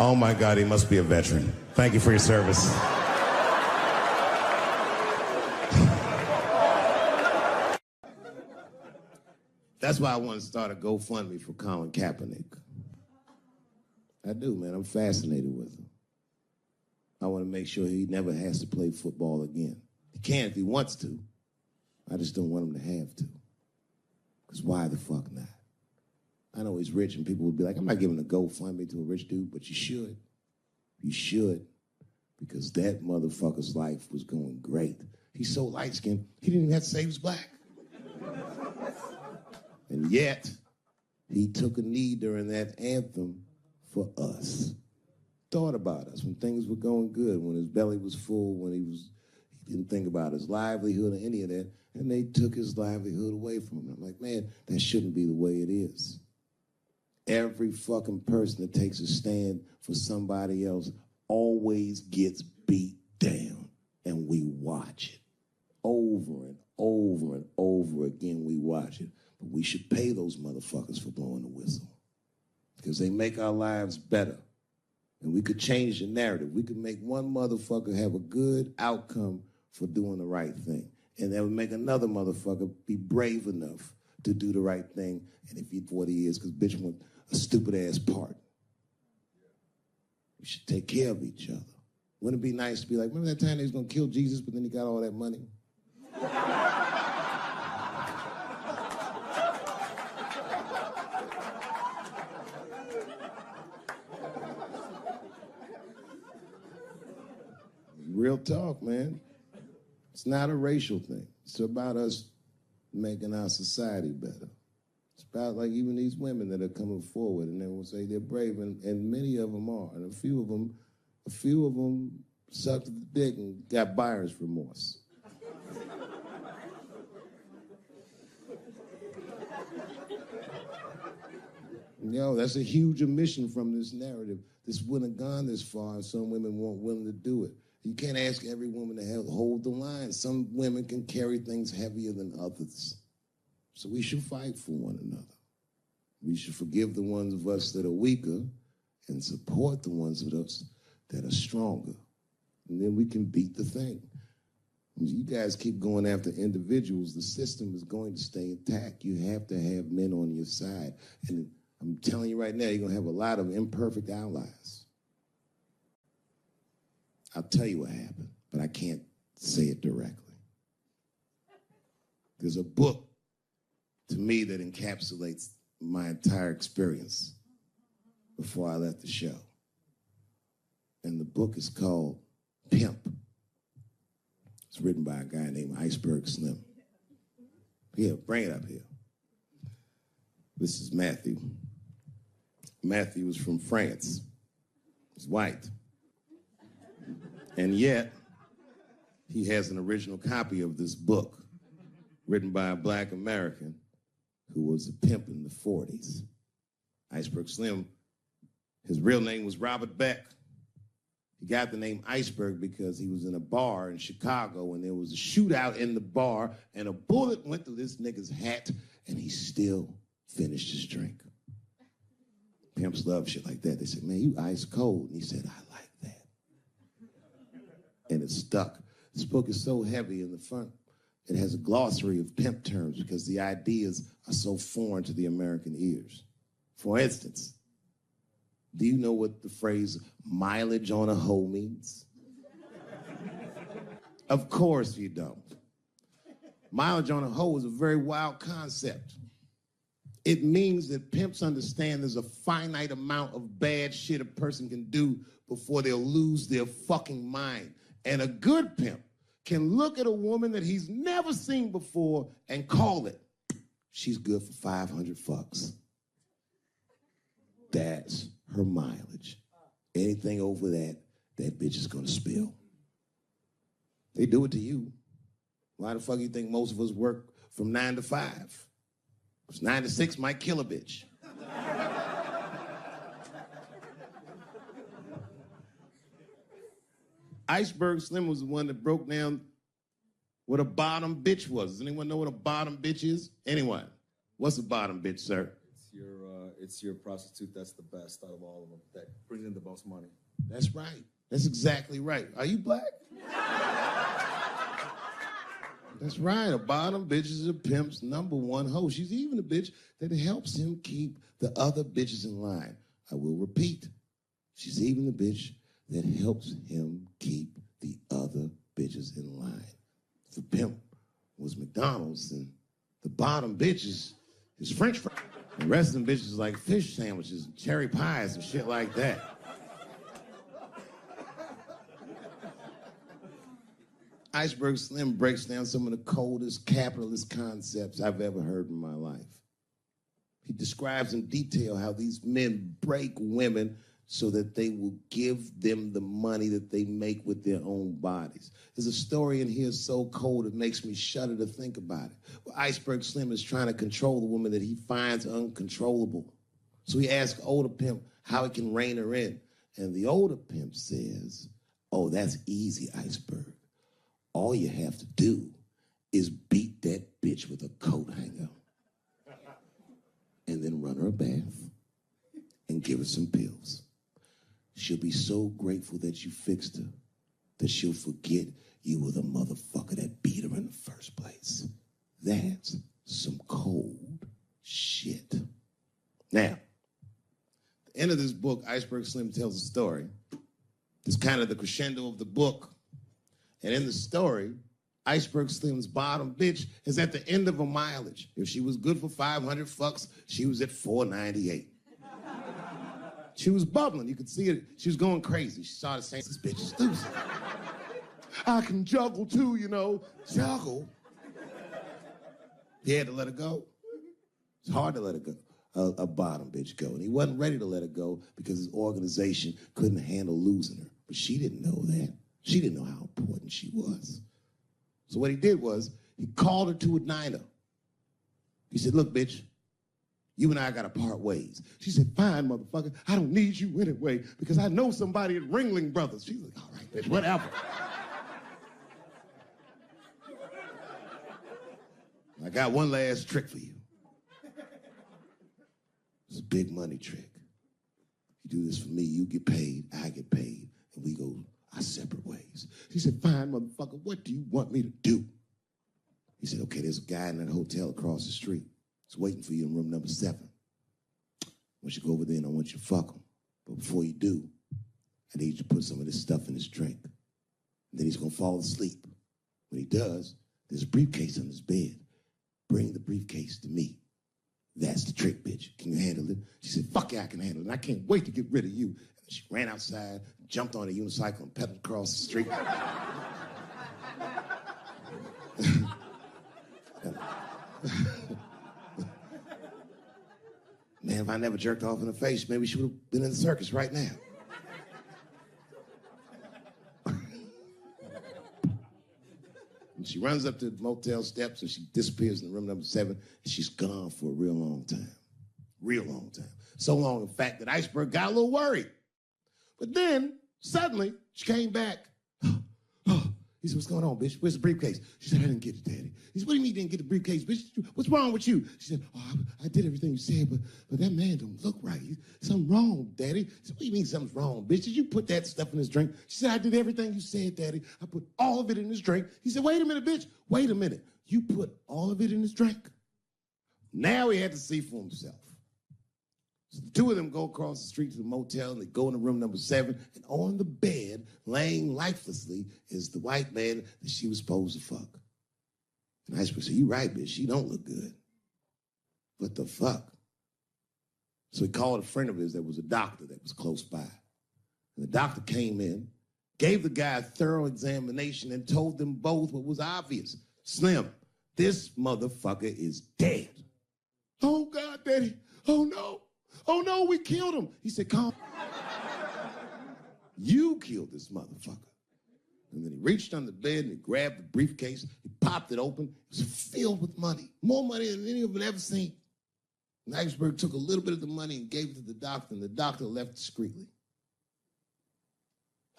Oh my God, he must be a veteran. Thank you for your service. That's why I want to start a GoFundMe for Colin Kaepernick. I do, man. I'm fascinated with him. I want to make sure he never has to play football again. He can if he wants to. I just don't want him to have to. Because why the fuck not? I know he's rich and people would be like, I'm not giving a GoFundMe to a rich dude, but you should. You should. Because that motherfucker's life was going great. He's so light-skinned, he didn't even have to say he was black. And yet, he took a knee during that anthem for us. Thought about us when things were going good, when his belly was full, when he didn't think about his livelihood or any of that, and they took his livelihood away from him. I'm like, man, that shouldn't be the way it is. Every fucking person that takes a stand for somebody else always gets beat down, and we watch it. Over and over and over again, we watch it. But we should pay those motherfuckers for blowing the whistle because they make our lives better. And we could change the narrative. We could make one motherfucker have a good outcome for doing the right thing. And that would make another motherfucker be brave enough to do the right thing. And if he's what he is, because bitch want a stupid-ass part. We should take care of each other. Wouldn't it be nice to be like, remember that time they was going to kill Jesus, but then he got all that money? Real talk, man. It's not a racial thing. It's about us making our society better. It's about like even these women that are coming forward and they will say they're brave, and many of them are. And a few of them sucked the dick and got buyer's remorse. Yo, that's a huge omission from this narrative. This wouldn't have gone this far if some women weren't willing to do it. You can't ask every woman to hold the line. Some women can carry things heavier than others. So we should fight for one another. We should forgive the ones of us that are weaker and support the ones of us that are stronger. And then we can beat the thing. When you guys keep going after individuals, the system is going to stay intact. You have to have men on your side. And I'm telling you right now, you're going to have a lot of imperfect outliers. I'll tell you what happened, but I can't say it directly. There's a book to me that encapsulates my entire experience before I left the show. And the book is called Pimp. It's written by a guy named Iceberg Slim. Here, bring it up here. This is Matthew. Matthew is from France. He's white. And yet, he has an original copy of this book written by a black American who was a pimp in the 40s. Iceberg Slim, his real name was Robert Beck. He got the name Iceberg because he was in a bar in Chicago and there was a shootout in the bar and a bullet went through this nigga's hat and he still finished his drink. Pimps love shit like that. They said, man, you ice cold. And he said, I like that. And it stuck. This book is so heavy in the front. It has a glossary of pimp terms because the ideas are so foreign to the American ears. For instance, do you know what the phrase mileage on a hoe means? Of course you don't. Mileage on a hoe is a very wild concept. It means that pimps understand there's a finite amount of bad shit a person can do before they'll lose their fucking mind. And a good pimp can look at a woman that he's never seen before and call it, she's good for 500 fucks. That's her mileage. Anything over that, that bitch is gonna spill. They do it to you. Why the fuck you think most of us work from 9 to 5? Because 9 to 6 might kill a bitch. Iceberg Slim was the one that broke down what a bottom bitch was. Does anyone know what a bottom bitch is? Anyone? What's a bottom bitch, sir? It's your prostitute that's the best out of all of them, that brings in the most money. That's right. That's exactly right. Are you black? That's right. A bottom bitch is a pimp's number one hoe. She's even a bitch that helps him keep the other bitches in line. I will repeat. She's even the bitch that helps him keep the other bitches in line. If the pimp was McDonald's, then the bottom bitch is French fries. The rest of them bitches is like fish sandwiches and cherry pies and shit like that. Iceberg Slim breaks down some of the coldest capitalist concepts I've ever heard in my life. He describes in detail how these men break women so that they will give them the money that they make with their own bodies. There's a story in here so cold it makes me shudder to think about it. Well, Iceberg Slim is trying to control the woman that he finds uncontrollable. So he asks older pimp how he can rein her in. And the older pimp says, oh, that's easy, Iceberg. All you have to do is beat that bitch with a coat hanger and then run her a bath and give her some pills. She'll be so grateful that you fixed her that she'll forget you were the motherfucker that beat her in the first place. That's some cold shit. Now, at the end of this book, Iceberg Slim tells a story. It's kind of the crescendo of the book. And in the story, Iceberg Slim's bottom bitch is at the end of her mileage. If she was good for 500 fucks, she was at 498. She was bubbling. You could see it. She was going crazy. She started saying, this bitch is loose. I can juggle too, you know. Juggle? He had to let her go. It's hard to let her go. A bottom bitch go. And he wasn't ready to let her go because his organization couldn't handle losing her. But she didn't know that. She didn't know how important she was. So what he did was he called her to a diner. He said, look, bitch, you and I got to part ways. She said, fine, motherfucker. I don't need you anyway because I know somebody at Ringling Brothers. She's like, all right, bitch, whatever. I got one last trick for you. It's a big money trick. You do this for me, you get paid, I get paid, and we go our separate ways. She said, fine, motherfucker, what do you want me to do? He said, okay, there's a guy in that hotel across the street. He's waiting for you in room number 7. want you to go over there and I want you to fuck him. But before you do, I need you to put some of this stuff in his drink. And then he's gonna fall asleep. When he does, there's a briefcase on his bed. Bring the briefcase to me. That's the trick, bitch. Can you handle it? She said, fuck yeah, I can handle it. And I can't wait to get rid of you. And she ran outside, jumped on a unicycle and pedaled across the street. Man, if I never jerked off in the face, maybe she would have been in the circus right now. And she runs up to the motel steps and she disappears in room number 7 and she's gone for a real long time. Real long time. So long, in fact, that Iceberg got a little worried. But then, suddenly, she came back. He said, what's going on, bitch? Where's the briefcase? She said, I didn't get it, Daddy. He said, what do you mean you didn't get the briefcase, bitch? What's wrong with you? She said, oh, I did everything you said, but that man don't look right. Something wrong, Daddy. He said, what do you mean something's wrong, bitch? Did you put that stuff in his drink? She said, I did everything you said, Daddy. I put all of it in his drink. He said, wait a minute, bitch. Wait a minute. You put all of it in his drink? Now he had to see for himself. So the two of them go across the street to the motel, and they go into room number 7, and on the bed, laying lifelessly, is the white man that she was supposed to fuck. And Iceberg said, you right, bitch, she don't look good. What the fuck? So he called a friend of his that was a doctor that was close by. And the doctor came in, gave the guy a thorough examination, and told them both what was obvious. Slim, this motherfucker is dead. Oh, God, Daddy. Oh, no. Oh, no, we killed him. He said, calm. You killed this motherfucker. And then he reached under the bed and he grabbed the briefcase. He popped it open. It was filled with money. More money than any of them had ever seen. And Iceberg took a little bit of the money and gave it to the doctor, and the doctor left discreetly.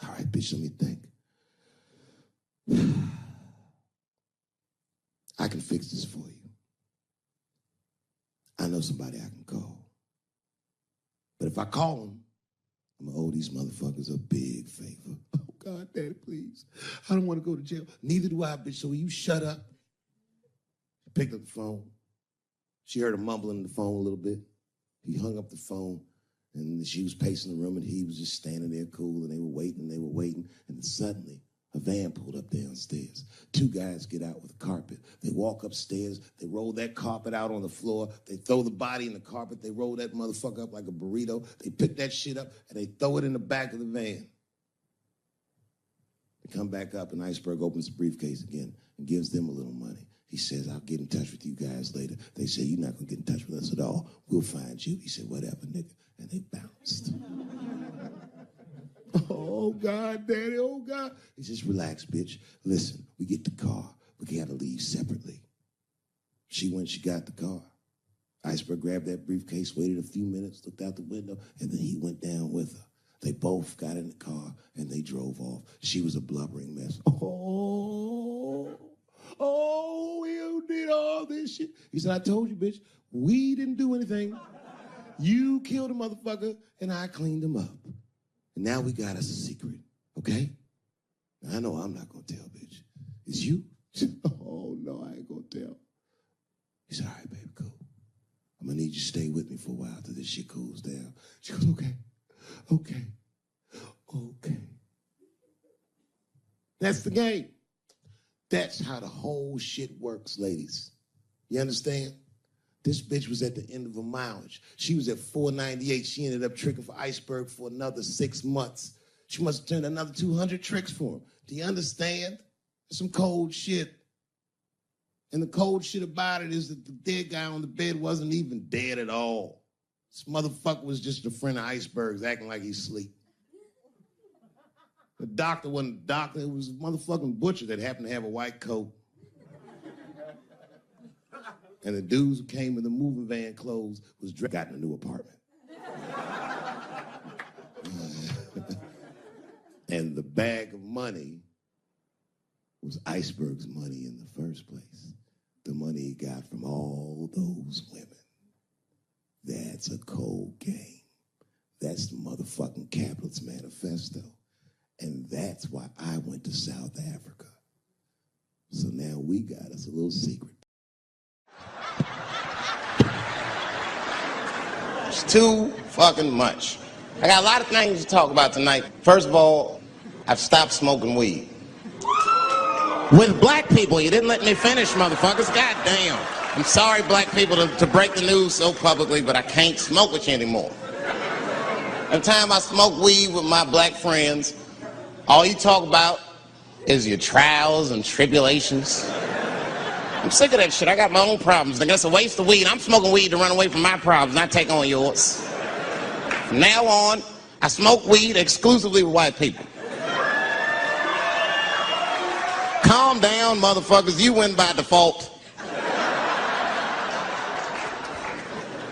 All right, bitch, let me think. I can fix this for you. I know somebody I can call. But if I call him, I'm going to owe these motherfuckers a big favor. Oh, God, Daddy, please. I don't want to go to jail. Neither do I, bitch, so will you shut up? She picked up the phone. She heard him mumbling on the phone a little bit. He hung up the phone, and she was pacing the room, and he was just standing there cool, and they were waiting, and then suddenly a van pulled up downstairs. 2 guys get out with a carpet. They walk upstairs. They roll that carpet out on the floor. They throw the body in the carpet. They roll that motherfucker up like a burrito. They pick that shit up, and they throw it in the back of the van. They come back up, and Iceberg opens the briefcase again and gives them a little money. He says, I'll get in touch with you guys later. They say, you're not going to get in touch with us at all. We'll find you. He said, whatever, nigga. And they bounced. Oh, God, Daddy, oh, God. He says, relax, bitch. Listen, we get the car. We got to leave separately. She went, she got the car. Iceberg grabbed that briefcase, waited a few minutes, looked out the window, and then he went down with her. They both got in the car, and they drove off. She was a blubbering mess. Oh, you did all this shit. He said, I told you, bitch, we didn't do anything. You killed a motherfucker, and I cleaned him up. And now we got us a secret, okay? Now, I know I'm not gonna tell, bitch. It's you? Oh, no, I ain't gonna tell. He said, all right, baby, cool. I'm gonna need you to stay with me for a while till this shit cools down. She goes, okay. That's the game. That's how the whole shit works, ladies. You understand? This bitch was at the end of her mileage. She was at 498. She ended up tricking for Iceberg for another 6 months. She must have turned another 200 tricks for him. Do you understand? Some cold shit. And the cold shit about it is that the dead guy on the bed wasn't even dead at all. This motherfucker was just a friend of Iceberg's acting like he's asleep. The doctor wasn't a doctor. It was a motherfucking butcher that happened to have a white coat. And the dudes who came in the moving van clothes was got in a new apartment. And the bag of money was Iceberg's money in the first place. The money he got from all those women. That's a cold game. That's the motherfucking capitalist manifesto. And that's why I went to South Africa. So now we got us a little secret. too fucking much. I got a lot of things to talk about tonight. First of all, I've stopped smoking weed. With black people, you didn't let me finish, motherfuckers. God damn. I'm sorry, black people, to break the news so publicly, but I can't smoke with you anymore. Every time I smoke weed with my black friends, all you talk about is your trials and tribulations. I'm sick of that shit. I got my own problems. I guess a waste of weed. I'm smoking weed to run away from my problems, not take on yours. From now on, I smoke weed exclusively with white people. Calm down, motherfuckers. You win by default.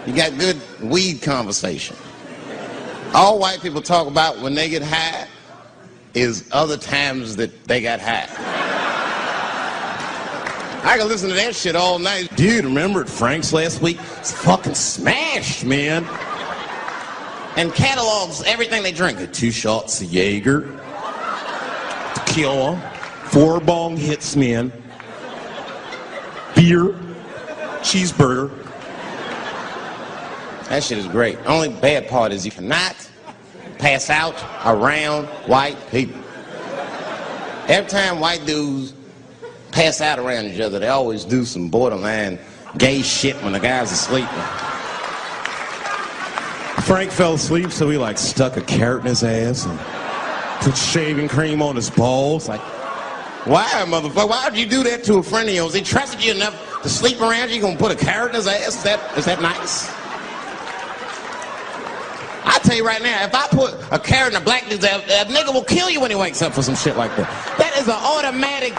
You got good weed conversation. All white people talk about when they get high is other times that they got high. I can listen to that shit all night. Dude, remember at Frank's last week? It's fucking smashed, man. And catalogs everything they drink. 2 shots of Jaeger, tequila, 4 bong hits, man, beer, cheeseburger. That shit is great. Only bad part is you cannot pass out around white people. Every time white dudes pass out around each other, they always do some borderline gay shit when the guy's asleep. Frank fell asleep, so he like stuck a carrot in his ass and put shaving cream on his balls. Like, why, motherfucker? Why would you do that to a friend of yours? He trusted you enough to sleep around you. You gonna put a carrot in his ass? Is that nice? I tell you right now, if I put a carrot in a black dude's ass, a nigga will kill you when he wakes up for some shit like that. That is an automatic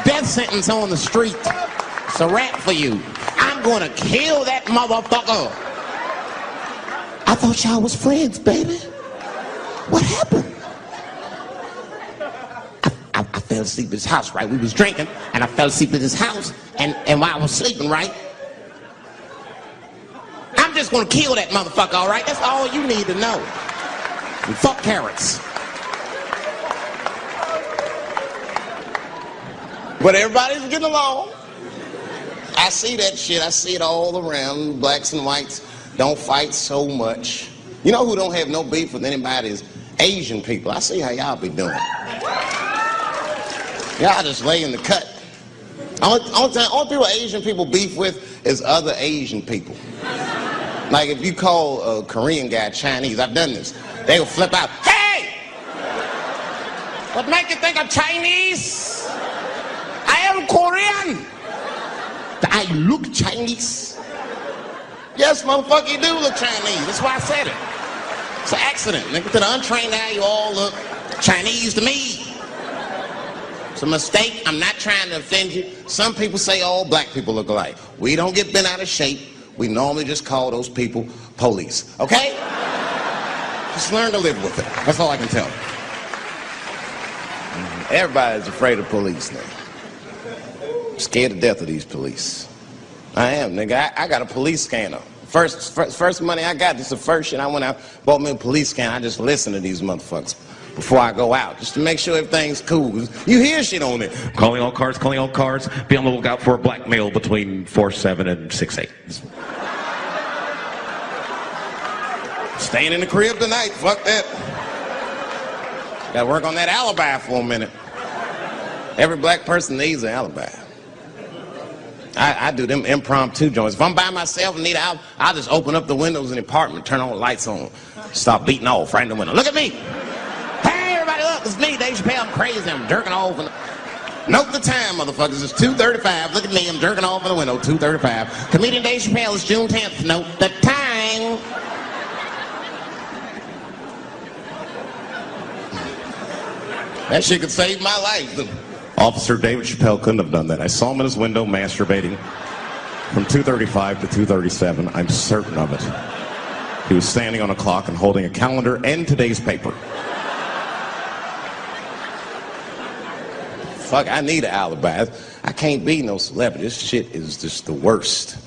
death sentence on the street. It's a rap for you. I'm gonna kill that motherfucker. I thought y'all was friends, baby. What happened? I fell asleep at his house, right? We was drinking, and I fell asleep at his house, and while I was sleeping, right? I'm just gonna kill that motherfucker, all right? That's all you need to know. And fuck carrots. But everybody's getting along. I see that shit. I see it all around. Blacks and whites don't fight so much. You know who don't have no beef with anybody is Asian people. I see how y'all be doing. Y'all just lay in the cut. Only people Asian people beef with is other Asian people. Like if you call a Korean guy Chinese, I've done this. They will flip out. Hey! What make you think I'm Chinese? I am Korean. I look Chinese. Yes, motherfucker, you do look Chinese. That's why I said it. It's an accident. Nigga, to the untrained eye, you all look Chinese to me. It's a mistake. I'm not trying to offend you. Some people say all black people look alike. We don't get bent out of shape. We normally just call those people police. Okay? Just learn to live with it. That's all I can tell you. Everybody's afraid of police now. I'm scared to death of these police. I am, nigga. I got a police scanner. First money I got, this is the first shit I went out, bought me a police scanner. I just listen to these motherfuckers before I go out, just to make sure everything's cool. You hear shit on it. Calling all cars, be on the lookout for a black male between 4'7" and 6'8". Staying in the crib tonight, fuck that. Gotta work on that alibi for a minute. Every black person needs an alibi. I do them impromptu joints. If I'm by myself and need out, I'll just open up the windows in the apartment, turn all the lights on, stop beating off right in the window. Look at me. Hey, everybody, look, it's me, Dave Chappelle. I'm crazy. I'm jerking off. Note the time, motherfuckers. It's 2:35. Look at me. I'm jerking off in the window. 2:35. Comedian Dave Chappelle is June 10th. Note the time. That shit could save my life. Officer David Chappelle couldn't have done that. I saw him in his window masturbating from 2:35 to 2:37. I'm certain of it. He was standing on a clock and holding a calendar and today's paper. Fuck, I need an alibi. I can't be no celebrity. This shit is just the worst.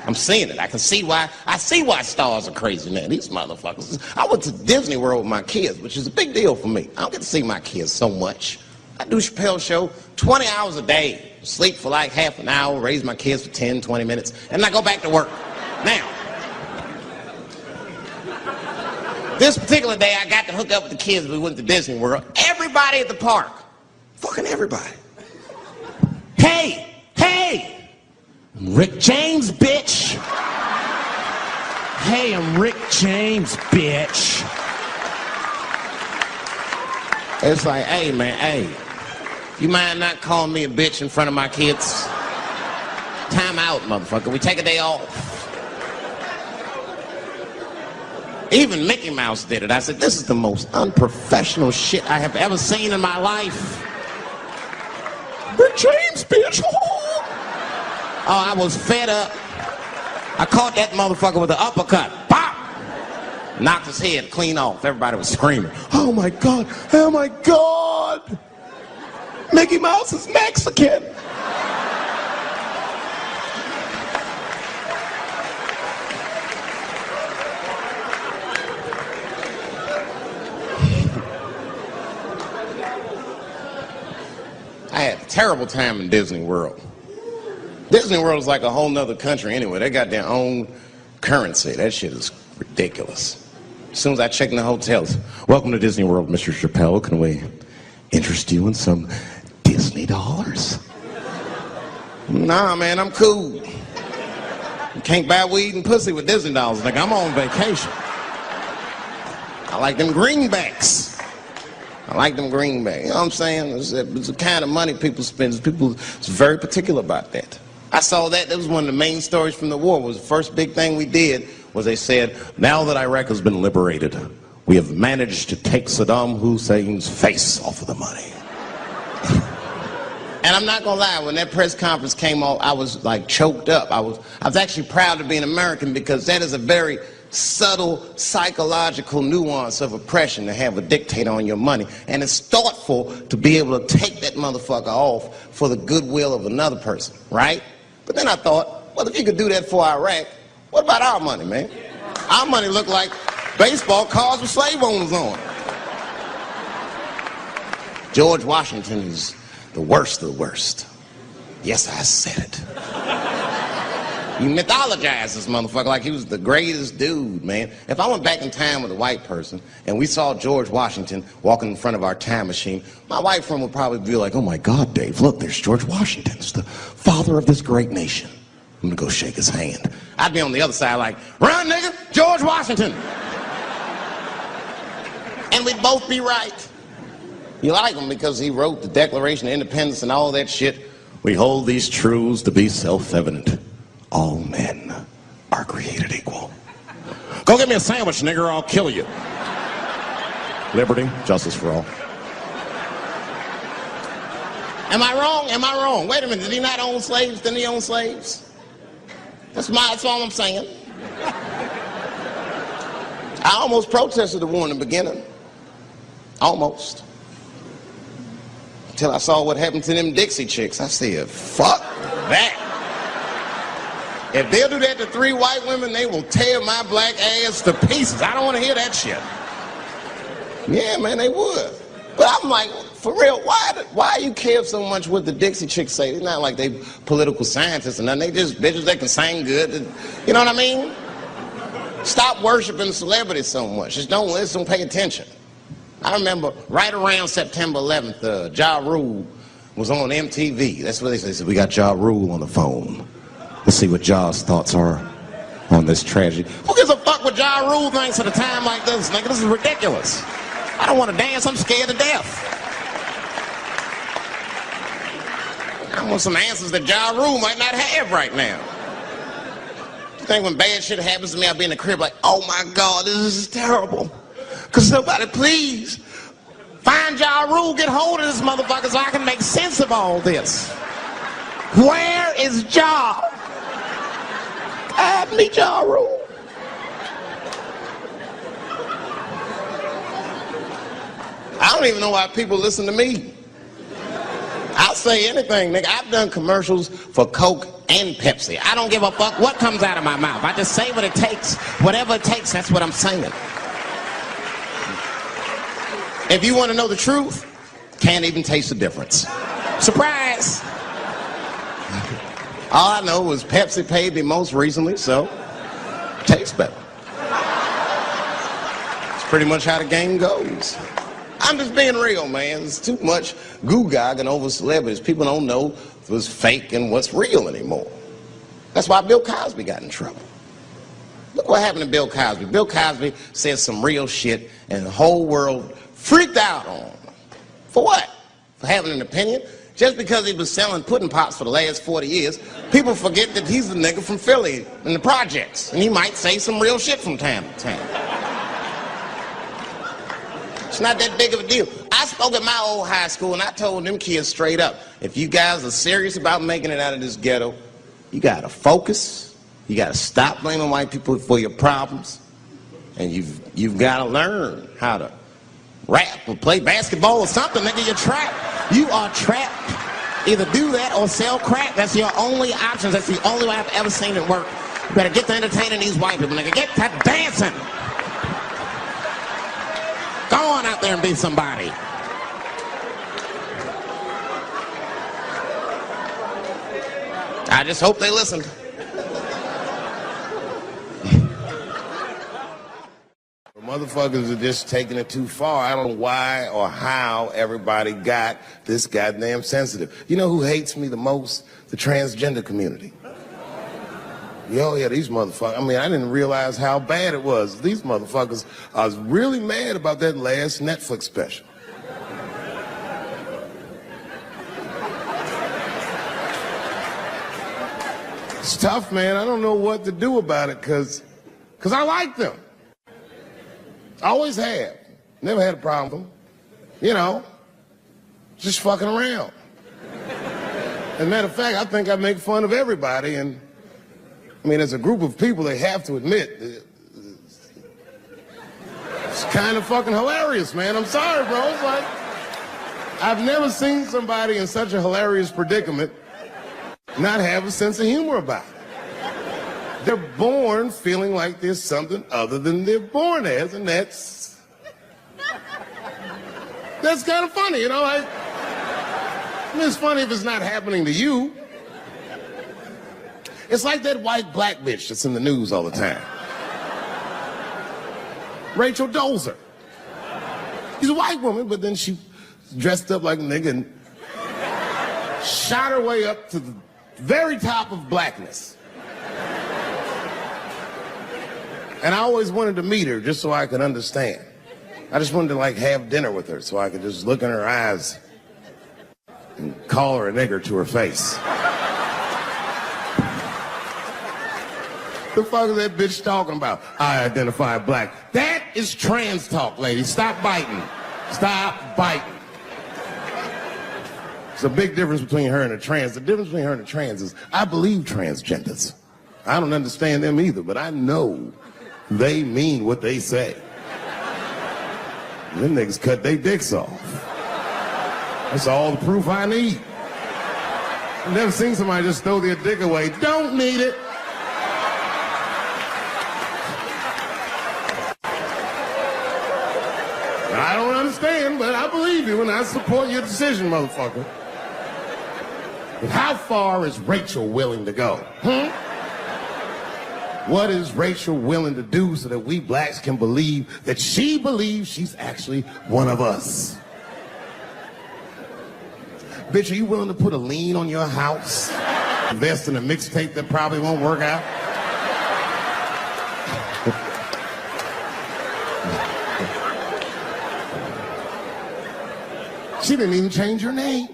I'm seeing it. I see why stars are crazy, man. These motherfuckers. I went to Disney World with my kids, which is a big deal for me. I don't get to see my kids so much. I do Chappelle show 20 hours a day, sleep for like half an hour, raise my kids for 10, 20 minutes, and I go back to work. Now, This particular day, I got to hook up with the kids. We went to Disney World. Everybody at the park. Fucking everybody. Hey, hey, I'm Rick James, bitch. Hey, I'm Rick James, bitch. It's like, hey, man, hey. You mind not calling me a bitch in front of my kids? Time out, motherfucker. We take a day off. Even Mickey Mouse did it. I said, this is the most unprofessional shit I have ever seen in my life. Rick James, bitch. Oh, I was fed up. I caught that motherfucker with an uppercut. Pop! Knocked his head clean off. Everybody was screaming. Oh my God, oh my God. Mickey Mouse is Mexican. I had a terrible time in Disney World. Disney World is like a whole nother country anyway. They got their own currency. That shit is ridiculous. As soon as I check in the hotels, welcome to Disney World, Mr. Chappelle. Can we interest you in some Disney dollars? Nah, man, I'm cool. You can't buy weed and pussy with Disney dollars. Like, I'm on vacation. I like them greenbacks. I like them greenbacks. You know what I'm saying? It's the kind of money people spend. People is very particular about that. I saw that. That was one of the main stories from the war. Was the first big thing we did was they said, now that Iraq has been liberated, we have managed to take Saddam Hussein's face off of the money. And I'm not gonna lie, when that press conference came off, I was like choked up. I was actually proud to be an American because that is a very subtle psychological nuance of oppression to have a dictator on your money. And it's thoughtful to be able to take that motherfucker off for the goodwill of another person, right? But then I thought, well, if you could do that for Iraq, what about our money, man? Our money looked like baseball cards with slave owners on. George Washington is the worst of the worst. Yes, I said it. You mythologize this motherfucker like he was the greatest dude, man. If I went back in time with a white person and we saw George Washington walking in front of our time machine, my white friend would probably be like, oh my God, Dave, look, there's George Washington. It's the father of this great nation. I'm gonna go shake his hand. I'd be on the other side like, run, nigga, George Washington. And we'd both be right. You like him because he wrote the Declaration of Independence and all that shit. We hold these truths to be self-evident. All men are created equal. Go get me a sandwich, nigger, or I'll kill you. Liberty, justice for all. Am I wrong? Am I wrong? Wait a minute, did he not own slaves? Didn't he own slaves? That's all I'm saying. I almost protested the war in the beginning. Almost. Until I saw what happened to them Dixie chicks. I said, fuck that. If they'll do that to 3 white women, they will tear my black ass to pieces. I don't want to hear that shit. Yeah, man, they would. But I'm like, for real, why you care so much what the Dixie chicks say? It's not like they political scientists or nothing. They just bitches that can sing good. You know what I mean? Stop worshiping celebrities so much. Just don't listen, pay attention. I remember right around September 11th, Ja Rule was on MTV. That's what they said. We got Ja Rule on the phone. Let's see what Ja's thoughts are on this tragedy. Who gives a fuck what Ja Rule thinks at a time like this, nigga? This is ridiculous. I don't want to dance. I'm scared to death. I want some answers that Ja Rule might not have right now. You think when bad shit happens to me, I'll be in the crib like, oh my God, this is terrible. Could somebody please find Ja Rule, get hold of this motherfucker so I can make sense of all this. Where is Ja? I need Ja Rule. I don't even know why people listen to me. I'll say anything, nigga. I've done commercials for Coke and Pepsi. I don't give a fuck what comes out of my mouth. I just say what it takes. Whatever it takes, that's what I'm saying. If you want to know the truth, can't even taste the difference. Surprise! All I know was Pepsi paid me most recently, so tastes better. Pretty much how the game goes. I'm just being real, man. There's too much goo-gagging over celebrities. People don't know what's fake and what's real anymore. That's why Bill Cosby got in trouble. Look what happened to Bill Cosby. Bill Cosby said some real shit and the whole world freaked out on him. For what? For having an opinion? Just because he was selling pudding pops for the last 40 years, people forget that he's a nigga from Philly in the projects, and he might say some real shit from time to time. It's not that big of a deal. I spoke at my old high school, and I told them kids straight up, if you guys are serious about making it out of this ghetto, you gotta focus, you gotta stop blaming white people for your problems, and you've gotta learn how to rap or play basketball or something, nigga. You're trapped. You are trapped. Either do that or sell crack. That's your only options. That's the only way I've ever seen it work. You better get to entertaining these white people, nigga. Get to dancing. Go on out there and be somebody. I just hope they listened. Motherfuckers are just taking it too far. I don't know why or how everybody got this goddamn sensitive. You know who hates me the most? The transgender community. Yo, yeah, these motherfuckers. I mean, I didn't realize how bad it was. These motherfuckers, I was really mad about that last Netflix special. It's tough, man. I don't know what to do about it because I like them. I always have. Never had a problem with them. You know, just fucking around. As a matter of fact, I think I make fun of everybody, and I mean, as a group of people, they have to admit, it's kind of fucking hilarious, man. I'm sorry, bro. It's like, I've never seen somebody in such a hilarious predicament not have a sense of humor about it. They're born feeling like there's something other than they're born as, and that's kind of funny, you know? I mean, it's funny if it's not happening to you. It's like that white black bitch that's in the news all the time. Rachel Dolezal. She's a white woman, but then she dressed up like a nigga and shot her way up to the very top of blackness. And I always wanted to meet her just so I could understand. I just wanted to like have dinner with her so I could just look in her eyes and call her a nigger to her face. The fuck is that bitch talking about? I identify black. That is trans talk, lady. Stop biting. Stop biting. There's a big difference between her and a trans. The difference between her and a trans is I believe transgenders. I don't understand them either, but I know they mean what they say. Them niggas cut their dicks off. That's all the proof I need. I've never seen somebody just throw their dick away. Don't need it. I don't understand, but I believe you and I support your decision, motherfucker. But how far is Rachel willing to go? What is Rachel willing to do so that we blacks can believe that she believes she's actually one of us? Bitch, are you willing to put a lien on your house? Invest in a mixtape that probably won't work out? She didn't even change her name.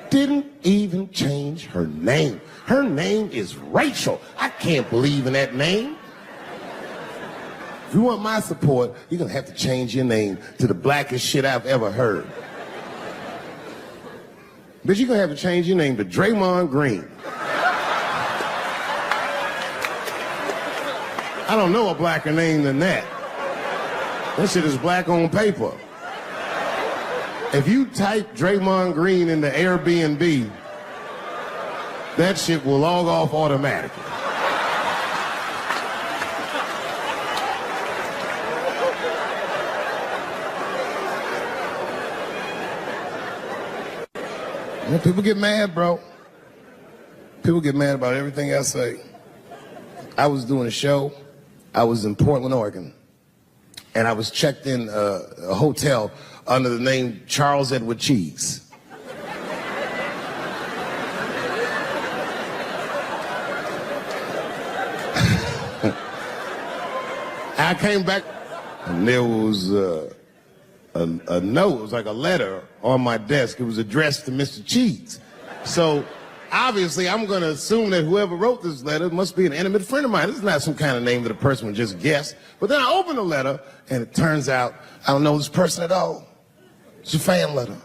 Didn't even change her name. Her name is Rachel. I can't believe in that name. If you want my support, you're gonna have to change your name to the blackest shit I've ever heard. Bitch, you're gonna have to change your name to Draymond Green. I don't know a blacker name than that. That shit is black on paper. If you type Draymond Green into Airbnb, that shit will log off automatically. You know, people get mad, bro. People get mad about everything I say. I was doing a show. I was in Portland, Oregon. and I was checked in a hotel under the name Charles Edward Cheese. I came back, and there was a note. It was like a letter on my desk. It was addressed to Mr. Cheese. So obviously, I'm going to assume that whoever wrote this letter must be an intimate friend of mine. This is not some kind of name that a person would just guess. But then I open the letter, and it turns out I don't know this person at all. It's a fan letter.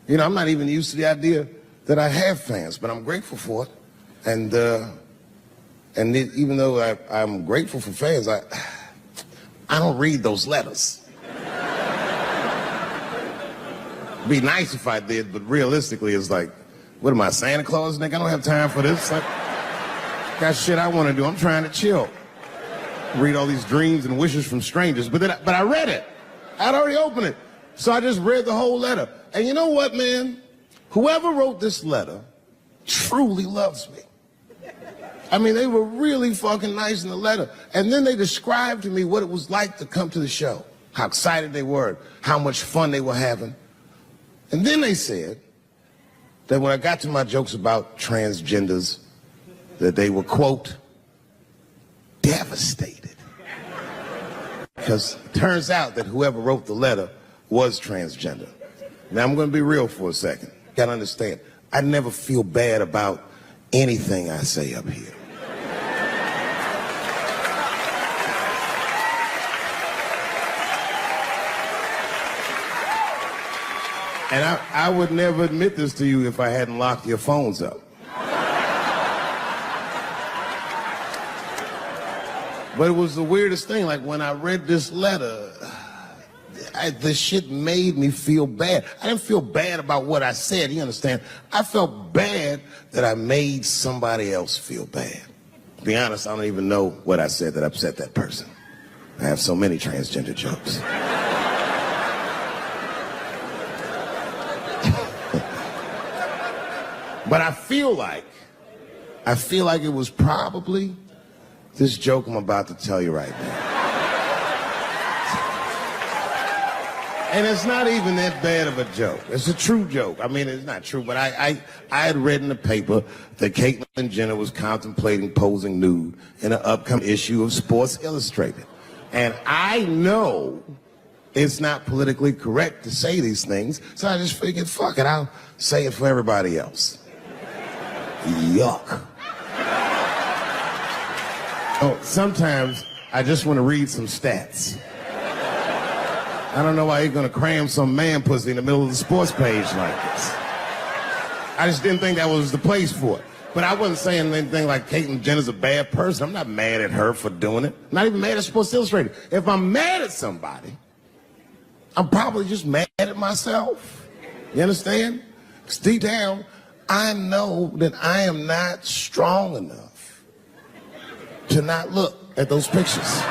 You know, I'm not even used to the idea that I have fans, but I'm grateful for it. And even though I'm grateful for fans, I don't read those letters. It'd be nice if I did, but realistically, it's like, what am I, Santa Claus, Nick? I don't have time for this. Got shit I want to do. I'm trying to chill. Read all these dreams and wishes from strangers. But I read it. I'd already opened it. So I just read the whole letter. And you know what, man? Whoever wrote this letter truly loves me. I mean, they were really fucking nice in the letter. And then they described to me what it was like to come to the show, how excited they were, how much fun they were having. And then they said that when I got to my jokes about transgenders, that they were, quote, devastated. Because it turns out that whoever wrote the letter was transgender. Now, I'm going to be real for a second. Got to understand, I never feel bad about anything I say up here. And I would never admit this to you if I hadn't locked your phones up. But it was the weirdest thing. Like, when I read this letter, the shit made me feel bad. I didn't feel bad about what I said, you understand? I felt bad that I made somebody else feel bad. To be honest, I don't even know what I said that upset that person. I have so many transgender jokes. But I feel like it was probably this joke I'm about to tell you right now. And it's not even that bad of a joke. It's a true joke. I mean, it's not true, but I had read in the paper that Caitlyn Jenner was contemplating posing nude in an upcoming issue of Sports Illustrated. And I know it's not politically correct to say these things, so I just figured, fuck it, I'll say it for everybody else. Yuck. Oh, sometimes I just want to read some stats. I don't know why you're gonna cram some man pussy in the middle of the sports page like this. I just didn't think that was the place for it. But I wasn't saying anything like Caitlyn Jenner's a bad person. I'm not mad at her for doing it. I'm not even mad at Sports Illustrated. If I'm mad at somebody, I'm probably just mad at myself. You understand? Because deep down, I know that I am not strong enough to not look at those pictures.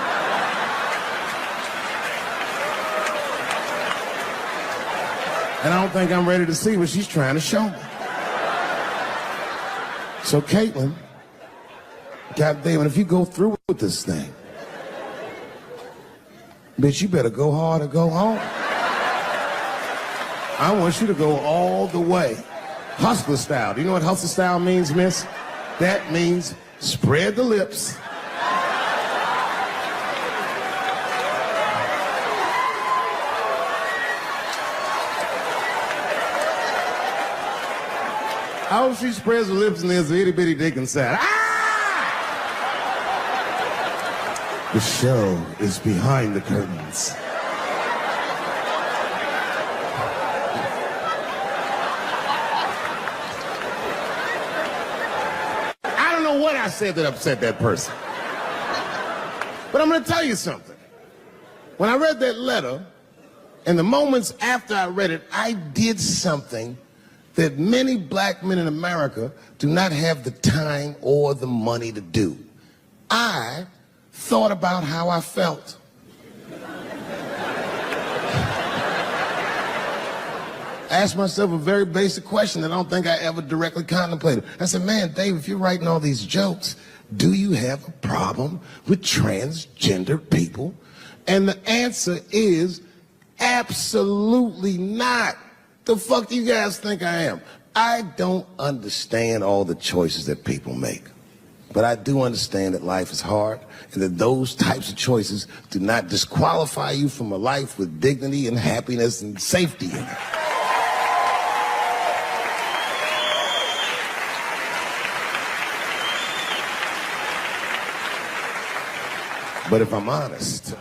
And I don't think I'm ready to see what she's trying to show me. So Caitlyn, goddamn, if you go through with this thing, bitch, you better go hard or go home. I want you to go all the way. Hustler style. Do you know what hustler style means, miss? That means spread the lips. I hope she spreads her lips and there's an itty bitty dick inside. Ah! The show is behind the curtains. I don't know what I said that upset that person. But I'm going to tell you something. When I read that letter, and the moments after I read it, I did something that many black men in America do not have the time or the money to do. I thought about how I felt. I asked myself a very basic question that I don't think I ever directly contemplated. I said, man, Dave, if you're writing all these jokes, do you have a problem with transgender people? And the answer is absolutely not. The fuck do you guys think I am? I don't understand all the choices that people make. But I do understand that life is hard and that those types of choices do not disqualify you from a life with dignity and happiness and safety in it. But if I'm honest,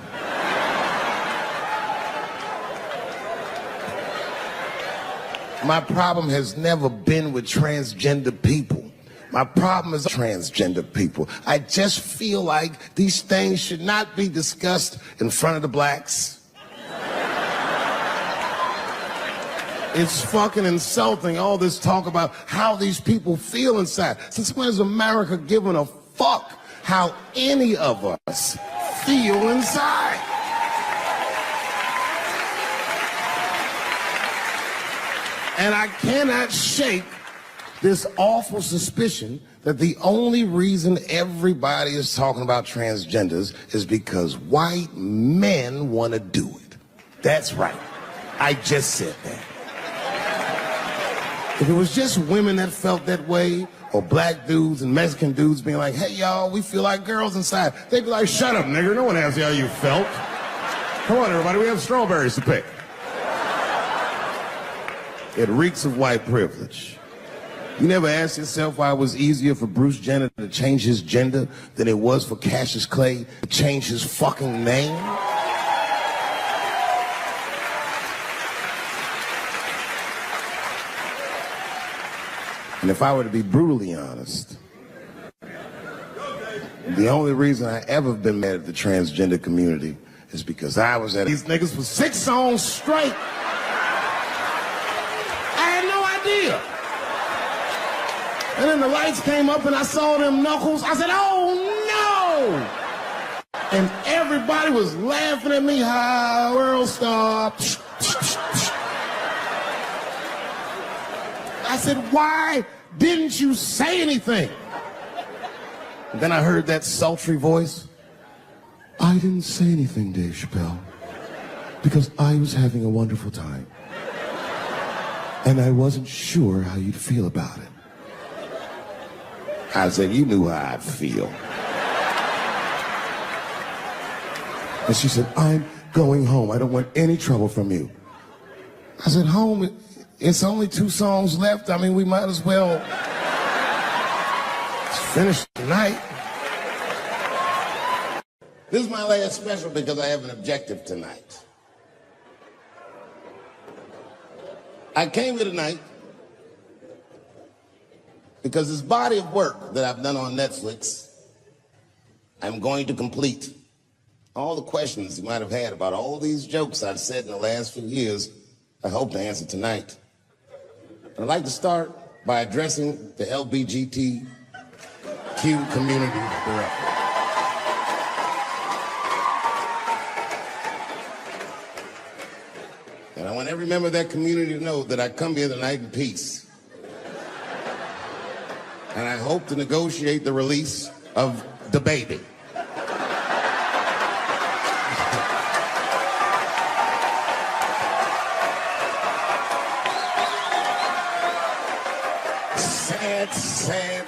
my problem has never been with transgender people. My problem is transgender people. I just feel like these things should not be discussed in front of the blacks. It's fucking insulting, all this talk about how these people feel inside. Since when has America given a fuck how any of us feel inside? And I cannot shake this awful suspicion that the only reason everybody is talking about transgenders is because white men want to do it. That's right. I just said that. If it was just women that felt that way, or black dudes and Mexican dudes being like, hey, y'all, we feel like girls inside, they'd be like, shut up, nigger. No one asked you how you felt. Come on, everybody. We have strawberries to pick. It reeks of white privilege. You never asked yourself why it was easier for Bruce Jenner to change his gender than it was for Cassius Clay to change his fucking name? And if I were to be brutally honest, the only reason I ever been mad at the transgender community is because I was at these niggas for 6 songs straight. I had no idea. And then the lights came up and I saw them knuckles. I said, oh no! And everybody was laughing at me. Hi, world star. I said, why didn't you say anything? And then I heard that sultry voice. I didn't say anything, Dave Chappelle, because I was having a wonderful time. And I wasn't sure how you'd feel about it. I said, you knew how I'd feel. And she said, I'm going home. I don't want any trouble from you. I said, home? It's only 2 songs left. I mean, we might as well finish tonight. This is my last special because I have an objective tonight. I came here tonight because this body of work that I've done on Netflix, I'm going to complete. All the questions you might have had about all these jokes I've said in the last few years, I hope to answer tonight. I'd like to start by addressing the LGBTQ community directly. And I want every member of that community to know that I come here tonight in peace. And I hope to negotiate the release of the baby.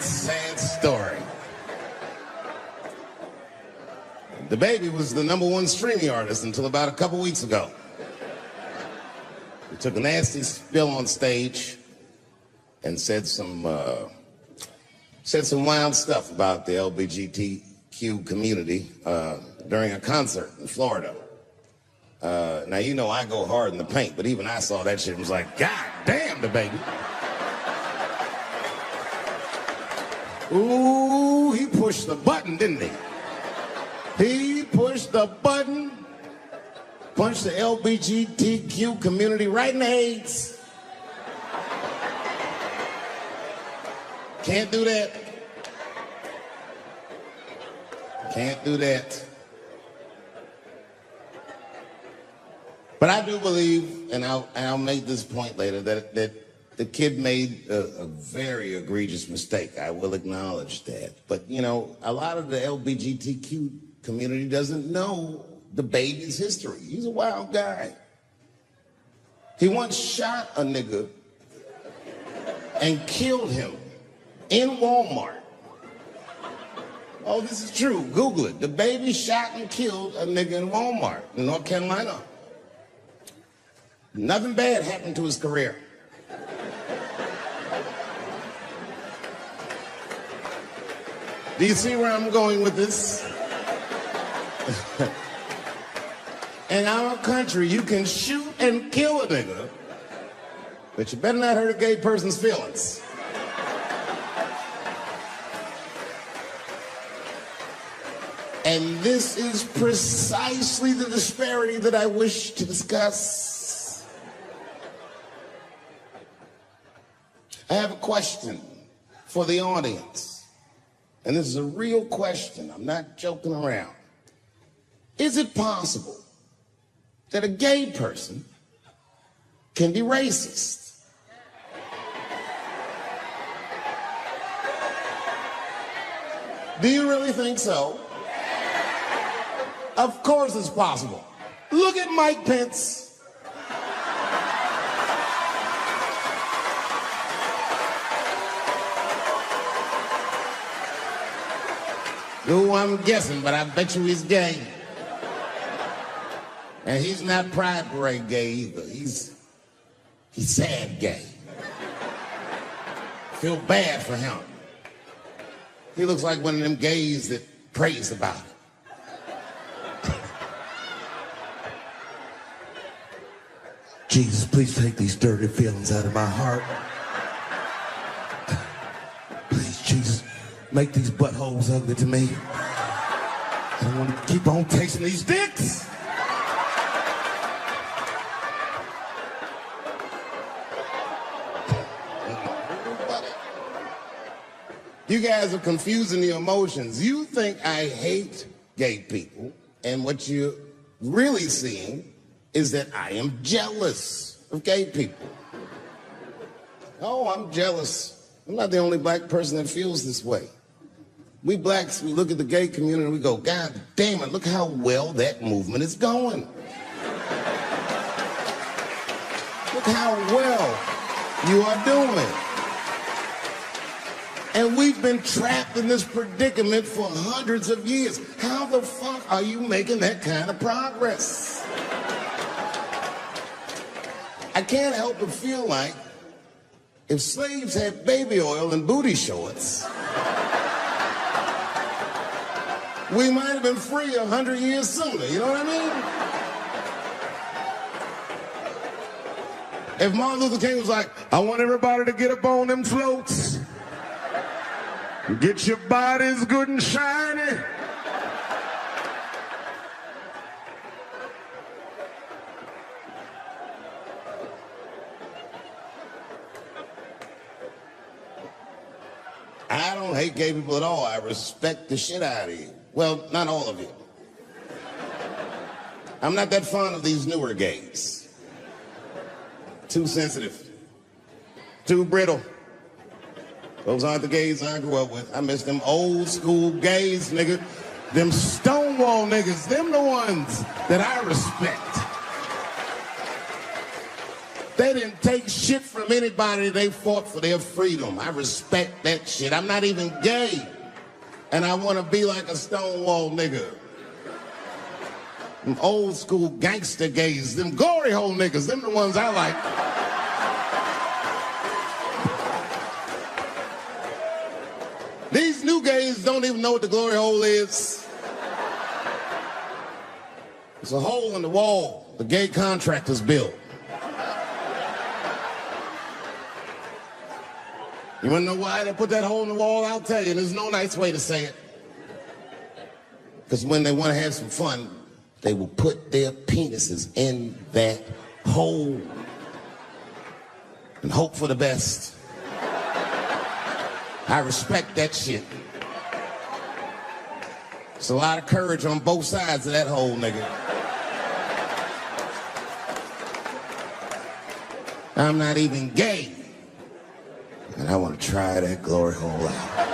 Sad story. The baby was the #1 streaming artist until about a couple weeks ago. He took a nasty spill on stage and said some wild stuff about the LGBTQ community during a concert in Florida. Now, you know I go hard in the paint, but even I saw that shit and was like, God damn, the baby. Ooh, he pushed the button, didn't he? He pushed the button, punched the LGBTQ community right in the AIDS. Can't do that. Can't do that. But I do believe, and I'll make this point later, that the kid made a very egregious mistake. I will acknowledge that. But, you know, a lot of the LGBTQ community doesn't know the baby's history. He's a wild guy. He once shot a nigga and killed him in Walmart. Oh, this is true. Google it. The baby shot and killed a nigga in Walmart in North Carolina. Nothing bad happened to his career. Do you see where I'm going with this? In our country, you can shoot and kill a nigga, but you better not hurt a gay person's feelings. And this is precisely the disparity that I wish to discuss. I have a question for the audience. And this is a real question. I'm not joking around. Is it possible that a gay person can be racist? Do you really think so? Of course it's possible. Look at Mike Pence. Who I'm guessing, but I bet you he's gay. And he's not Pride Parade gay either. He's sad gay. Feel bad for him. He looks like one of them gays that prays about it. Jesus, please take these dirty feelings out of my heart. Please, Jesus, make these buttholes ugly to me. I don't want to keep on tasting these dicks. You guys are confusing the emotions. You think I hate gay people, and what you're really seeing is that I am jealous of gay people. Oh, I'm jealous. I'm not the only black person that feels this way. We blacks, we look at the gay community and we go, God damn it, look how well that movement is going. Look how well you are doing. And we've been trapped in this predicament for hundreds of years. How the fuck are you making that kind of progress? I can't help but feel like if slaves had baby oil and booty shorts, we might have been free 100 years sooner, you know what I mean? If Martin Luther King was like, I want everybody to get up on them floats, get your bodies good and shiny. I don't hate gay people at all. I respect the shit out of you. Well, not all of you. I'm not that fond of these newer gays. Too sensitive. Too brittle. Those aren't the gays I grew up with. I miss them old school gays, nigga. Them Stonewall niggas. Them the ones that I respect. They didn't take shit from anybody. They fought for their freedom. I respect that shit. I'm not even gay. And I want to be like a Stonewall nigga. Them old school gangster gays. Them glory hole niggas. Them the ones I like. These new gays don't even know what the glory hole is. It's a hole in the wall the gay contractors built. You wanna know why they put that hole in the wall? I'll tell you, there's no nice way to say it. Because when they want to have some fun, they will put their penises in that hole and hope for the best. I respect that shit. There's a lot of courage on both sides of that hole, nigga. I'm not even gay. And I want to try that glory hole out.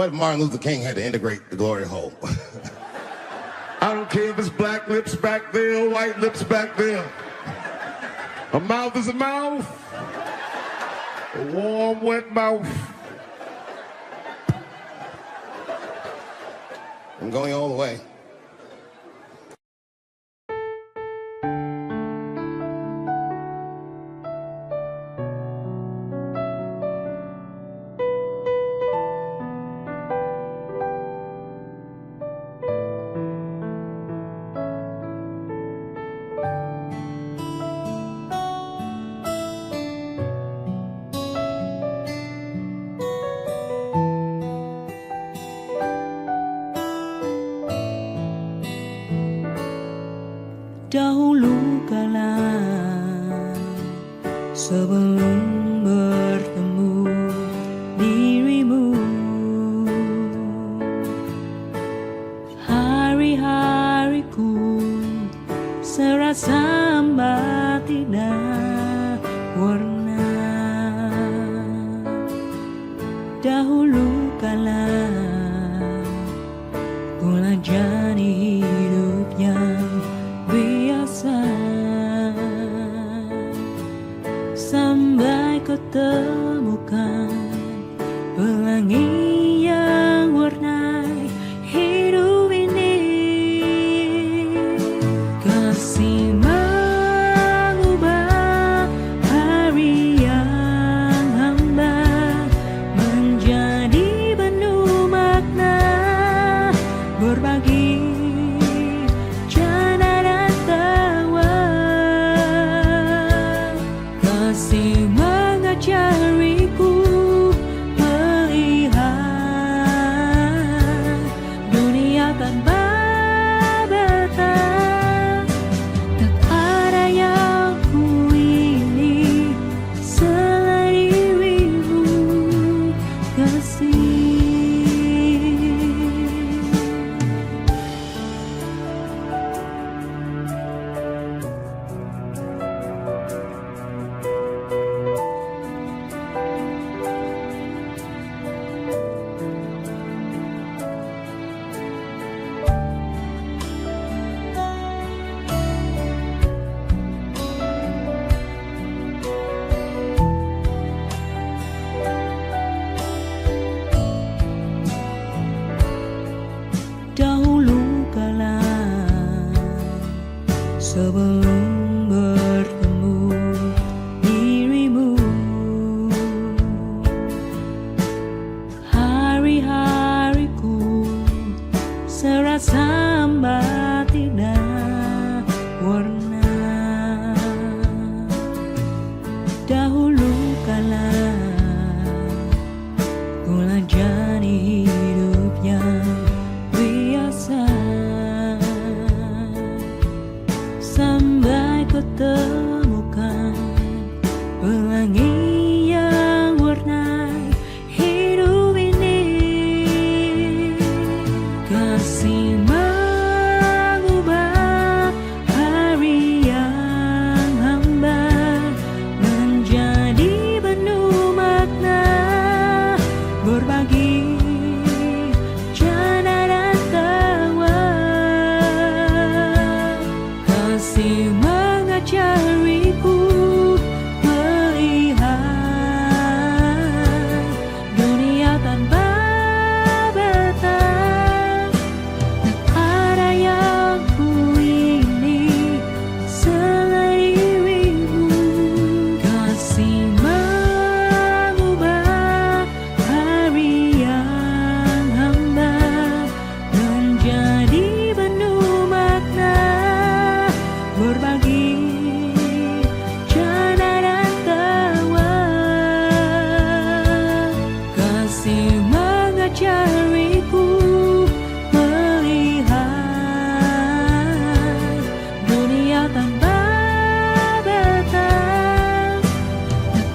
What if Martin Luther King had to integrate the glory hole? I don't care if it's black lips back there, white lips back there. A mouth is a mouth. A warm, wet mouth. I'm going all the way. Dahulu kala sebelum bertemu dirimu, hari-hariku serasa hamba tidak warna. Dahulu kala kula jalani hidup yang biasa, sampai kau temukan pelangi yang warnai hidup ini. Kasih mengubah hari yang hamba menjadi penuh makna, berbagi mengajariku melihat dunia tanpa batas. Tak ada yang ku ini selain dirimu, kasih. Dahulu kala sebelum bertemu dirimu, hari-hariku serasa hamba tidak warna. Dahulu kala kula jalani hidup yang biasa, sampai kau temukan pelangi yang warnai hidup ini. Kasih mengubah hari yang hamba menjadi penuh makna, berbagi mengajariku melihat dunia tanpa batas. Tak ada yang ku ini selain dirimu, kasih mengubah hari yang hamba menjadi penuh makna, berbagi jana dan tawa. Kasih mengajariku melihat dunia tanpa batas.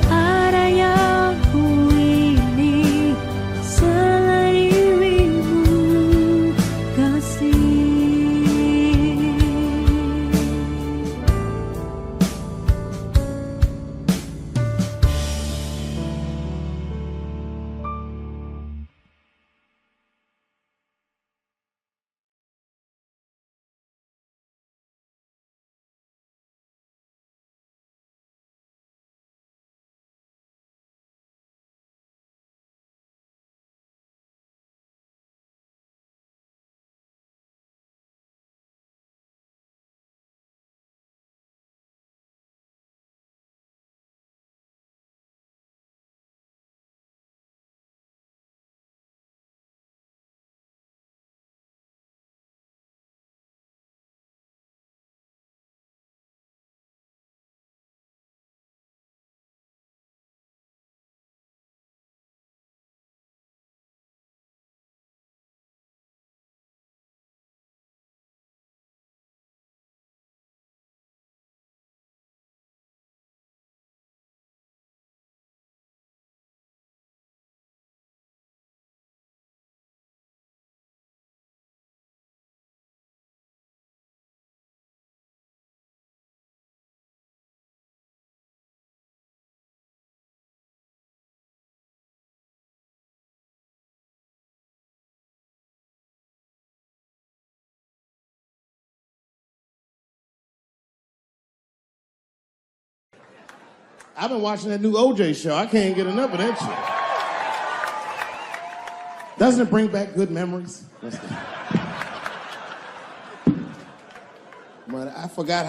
Tak ada yang ku ini selain dirimu, kasih. I've been watching that new OJ show. I can't get enough of that shit. Doesn't it bring back good memories? But I forgot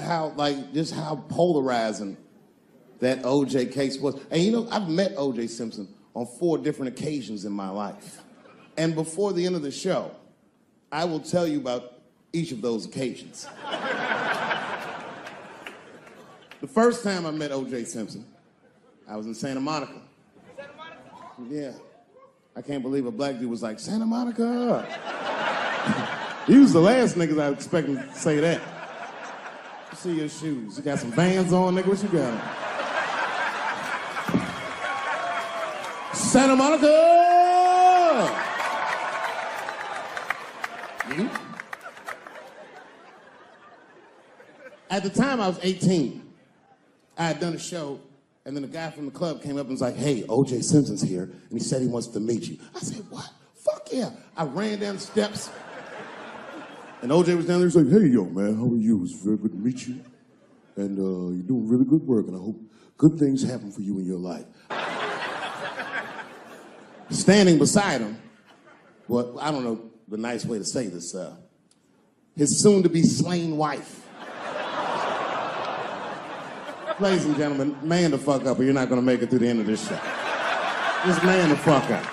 how, like, just how polarizing that OJ case was. And you know, I've met OJ Simpson on 4 different occasions in my life. And before the end of the show, I will tell you about each of those occasions. The first time I met OJ Simpson, I was in Santa Monica. Santa Monica? Yeah. I can't believe a black dude was like, Santa Monica. He was the last niggas I was expecting to say that. Let's see your shoes. You got some Vans on, nigga? What you got? Santa Monica! You? At the time, I was 18. I had done a show, and then a guy from the club came up and was like, hey, O.J. Simpson's here, and he said he wants to meet you. I said, what? Fuck yeah. I ran down the steps, and O.J. was down there. He's like, hey, yo, man, how are you? It's very good to meet you, and you're doing really good work, and I hope good things happen for you in your life. Standing beside him, well, I don't know the nice way to say this, his soon-to-be slain wife. Ladies and gentlemen, man the fuck up or you're not gonna make it through the end of this show. Just man the fuck up.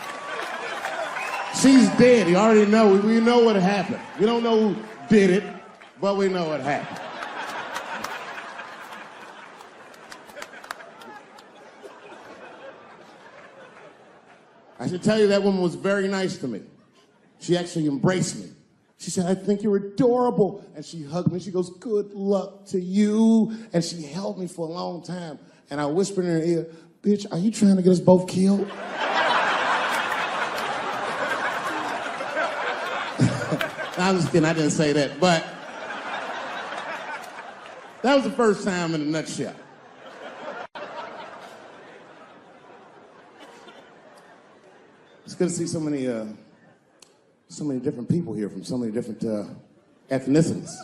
She's dead, you already know, we know what happened. We don't know who did it, but we know what happened. I should tell you that woman was very nice to me. She actually embraced me. She said, I think you're adorable. And she hugged me. She goes, good luck to you. And she held me for a long time. And I whispered in her ear, bitch, are you trying to get us both killed? I'm just kidding, I didn't say that. But that was the first time in a nutshell. It's good to see so many different people here from so many different ethnicities.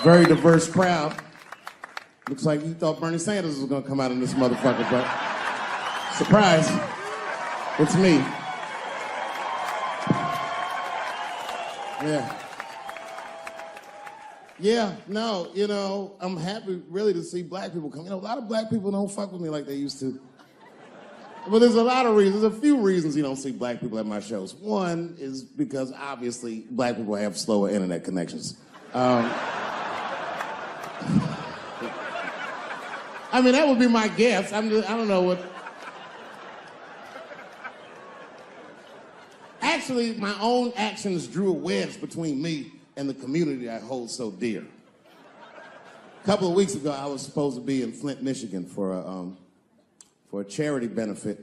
Very diverse crowd. Looks like you thought Bernie Sanders was gonna come out in this motherfucker, but surprise, it's me. Yeah. Yeah, no, you know, I'm happy really to see black people come. You know, a lot of black people don't fuck with me like they used to. But there's a lot of reasons, a few reasons you don't see black people at my shows. One is because obviously black people have slower internet connections. I mean, that would be my guess. I don't know what. Actually, my own actions drew a wedge between me and the community I hold so dear. A couple of weeks ago, I was supposed to be in Flint, Michigan for a charity benefit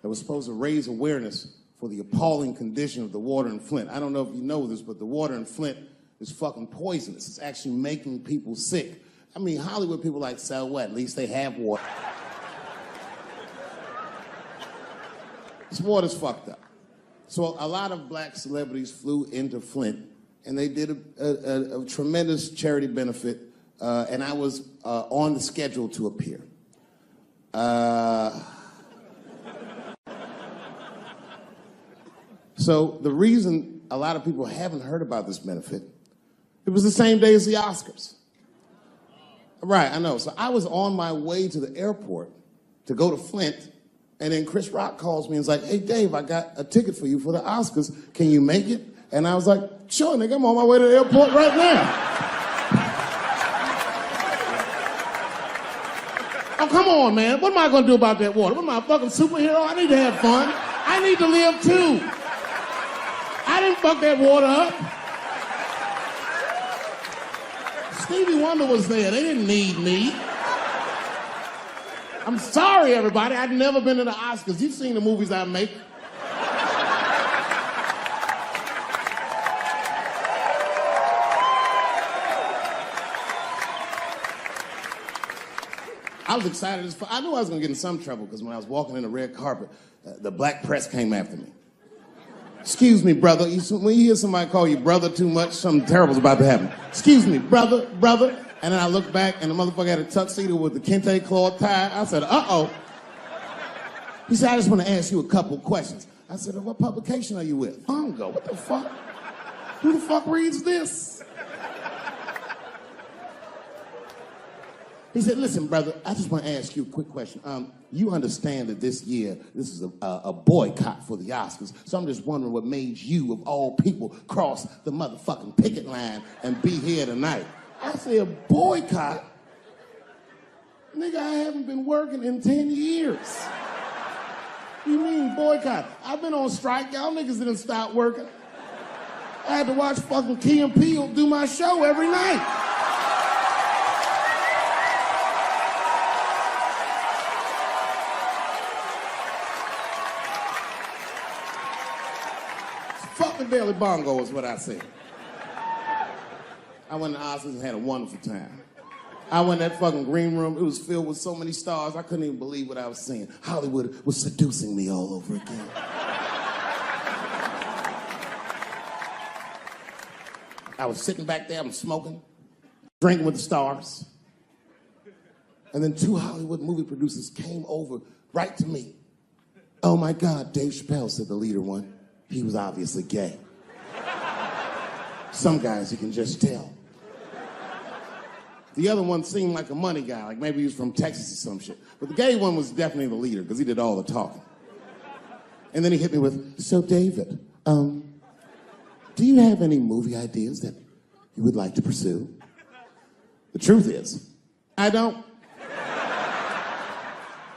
that was supposed to raise awareness for the appalling condition of the water in Flint. I don't know if you know this, but the water in Flint is fucking poisonous. It's actually making people sick. I mean, Hollywood people like, so what? At least they have water. This water's fucked up. So a lot of black celebrities flew into Flint, and they did a tremendous charity benefit, and I was on the schedule to appear. So the reason a lot of people haven't heard about this benefit, it was the same day as the Oscars. Right, I know. So I was on my way to the airport to go to Flint, and then Chris Rock calls me and is like, hey, Dave, I got a ticket for you for the Oscars. Can you make it? And I was like, sure, nigga, I'm on my way to the airport right now. Oh, come on, man. What am I going to do about that water? What am I, a fucking superhero? I need to have fun. I need to live, too. I didn't fuck that water up. Stevie Wonder was there. They didn't need me. I'm sorry, everybody. I've never been to the Oscars. You've seen the movies I make. I was excited as fuck. I knew I was gonna get in some trouble because when I was walking in the red carpet, the black press came after me. Excuse me, brother. When you hear somebody call you brother too much, something terrible's about to happen. Excuse me, brother. And then I looked back, and the motherfucker had a tuxedo with the kente cloth tie. I said, uh-oh. He said, I just want to ask you a couple questions. I said, what publication are you with? Bongo, what the fuck? Who the fuck reads this? He said, listen, brother, I just want to ask you a quick question. You understand that this year, this is a boycott for the Oscars, so I'm just wondering what made you, of all people, cross the motherfucking picket line and be here tonight. I said, boycott? Nigga, I haven't been working in 10 years. What do you mean, boycott? I've been on strike. Y'all niggas didn't stop working. I had to watch fucking Key and Peele do my show every night. Fuck the Daily Bongo is what I said. I went to Oscars and had a wonderful time. I went in that fucking green room. It was filled with so many stars, I couldn't even believe what I was seeing. Hollywood was seducing me all over again. I was sitting back there, I'm smoking, drinking with the stars. And then 2 Hollywood movie producers came over right to me. Oh my God, Dave Chappelle, said the leader one. He was obviously gay. Some guys you can just tell. The other one seemed like a money guy, like maybe he was from Texas or some shit. But the gay one was definitely the leader, because he did all the talking. And then he hit me with, so David, do you have any movie ideas that you would like to pursue? The truth is, I don't.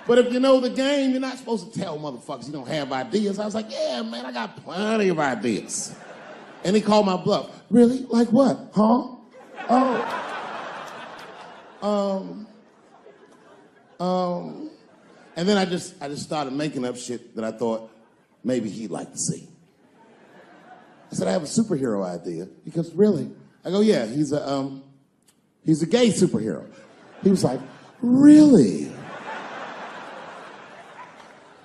But if you know the game, you're not supposed to tell motherfuckers you don't have ideas. I was like, yeah, man, I got plenty of ideas. And he called my bluff. Really? Like what? Huh? And then I just started making up shit that I thought maybe he'd like to see. I said, I have a superhero idea. He goes, really? I go, yeah, he's a gay superhero. He was like, really?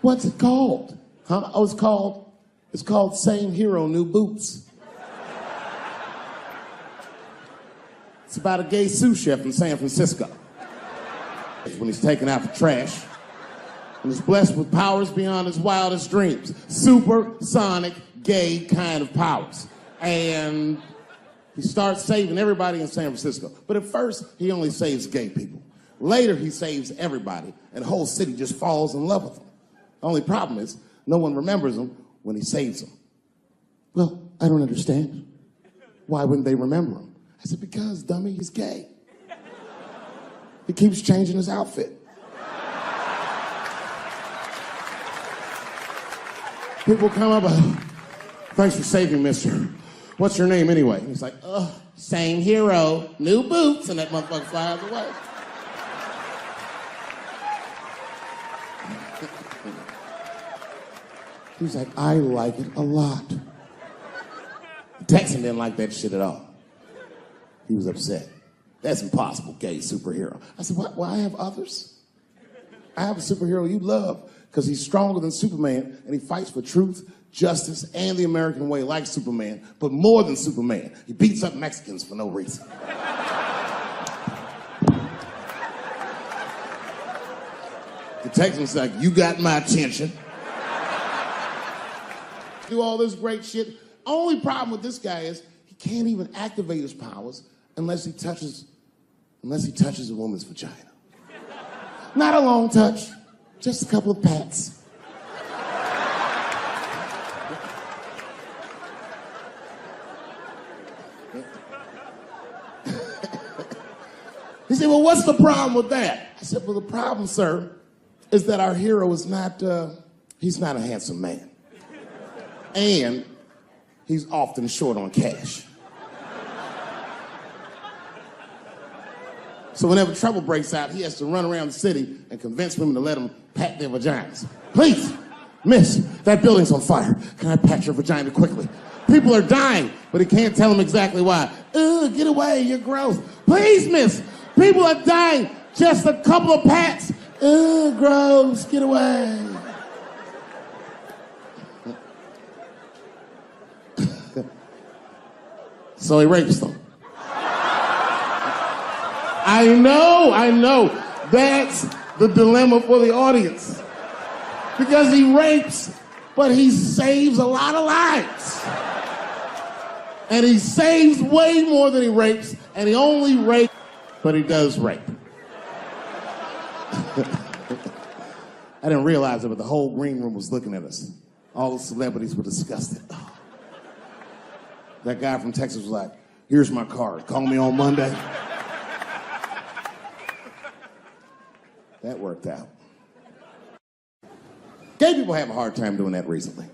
What's it called? Huh? Oh, it's called Same Hero, New Boots. It's about a gay sous chef in San Francisco. When he's taken out the trash, and is blessed with powers beyond his wildest dreams. Supersonic, gay kind of powers. And he starts saving everybody in San Francisco. But at first, he only saves gay people. Later, he saves everybody, and the whole city just falls in love with him. The only problem is, no one remembers him when he saves them. Well, I don't understand. Why wouldn't they remember him? I said, because, dummy, he's gay. He keeps changing his outfit. People come up, thanks for saving, mister. What's your name anyway? He's like, same hero, new boots, and that motherfucker flies away. He's like, I like it a lot. Texan didn't like that shit at all. He was upset. That's impossible, gay superhero. I said, what? Well, I have others. I have a superhero you love because he's stronger than Superman and he fights for truth, justice, and the American way like Superman, but more than Superman. He beats up Mexicans for no reason. The Texan's like, you got my attention. Do all this great shit. Only problem with this guy is he can't even activate his powers unless he touches a woman's vagina. Not a long touch, just a couple of pats. He said, well, what's the problem with that? I said, well, the problem, sir, is that our hero is not, he's not a handsome man. And he's often short on cash. So whenever trouble breaks out, he has to run around the city and convince women to let him pat their vaginas. Please, miss, that building's on fire. Can I pat your vagina quickly? People are dying, but he can't tell them exactly why. Ugh, get away, you're gross. Please, miss, people are dying. Just a couple of pats. Ugh, gross, get away. So he rapes them. I know. That's the dilemma for the audience. Because he rapes, but he saves a lot of lives. And he saves way more than he rapes, and he only rapes, but he does rape. I didn't realize it, but the whole green room was looking at us. All the celebrities were disgusted. That guy from Texas was like, here's my card, call me on Monday. That worked out. Gay people have a hard time doing that recently.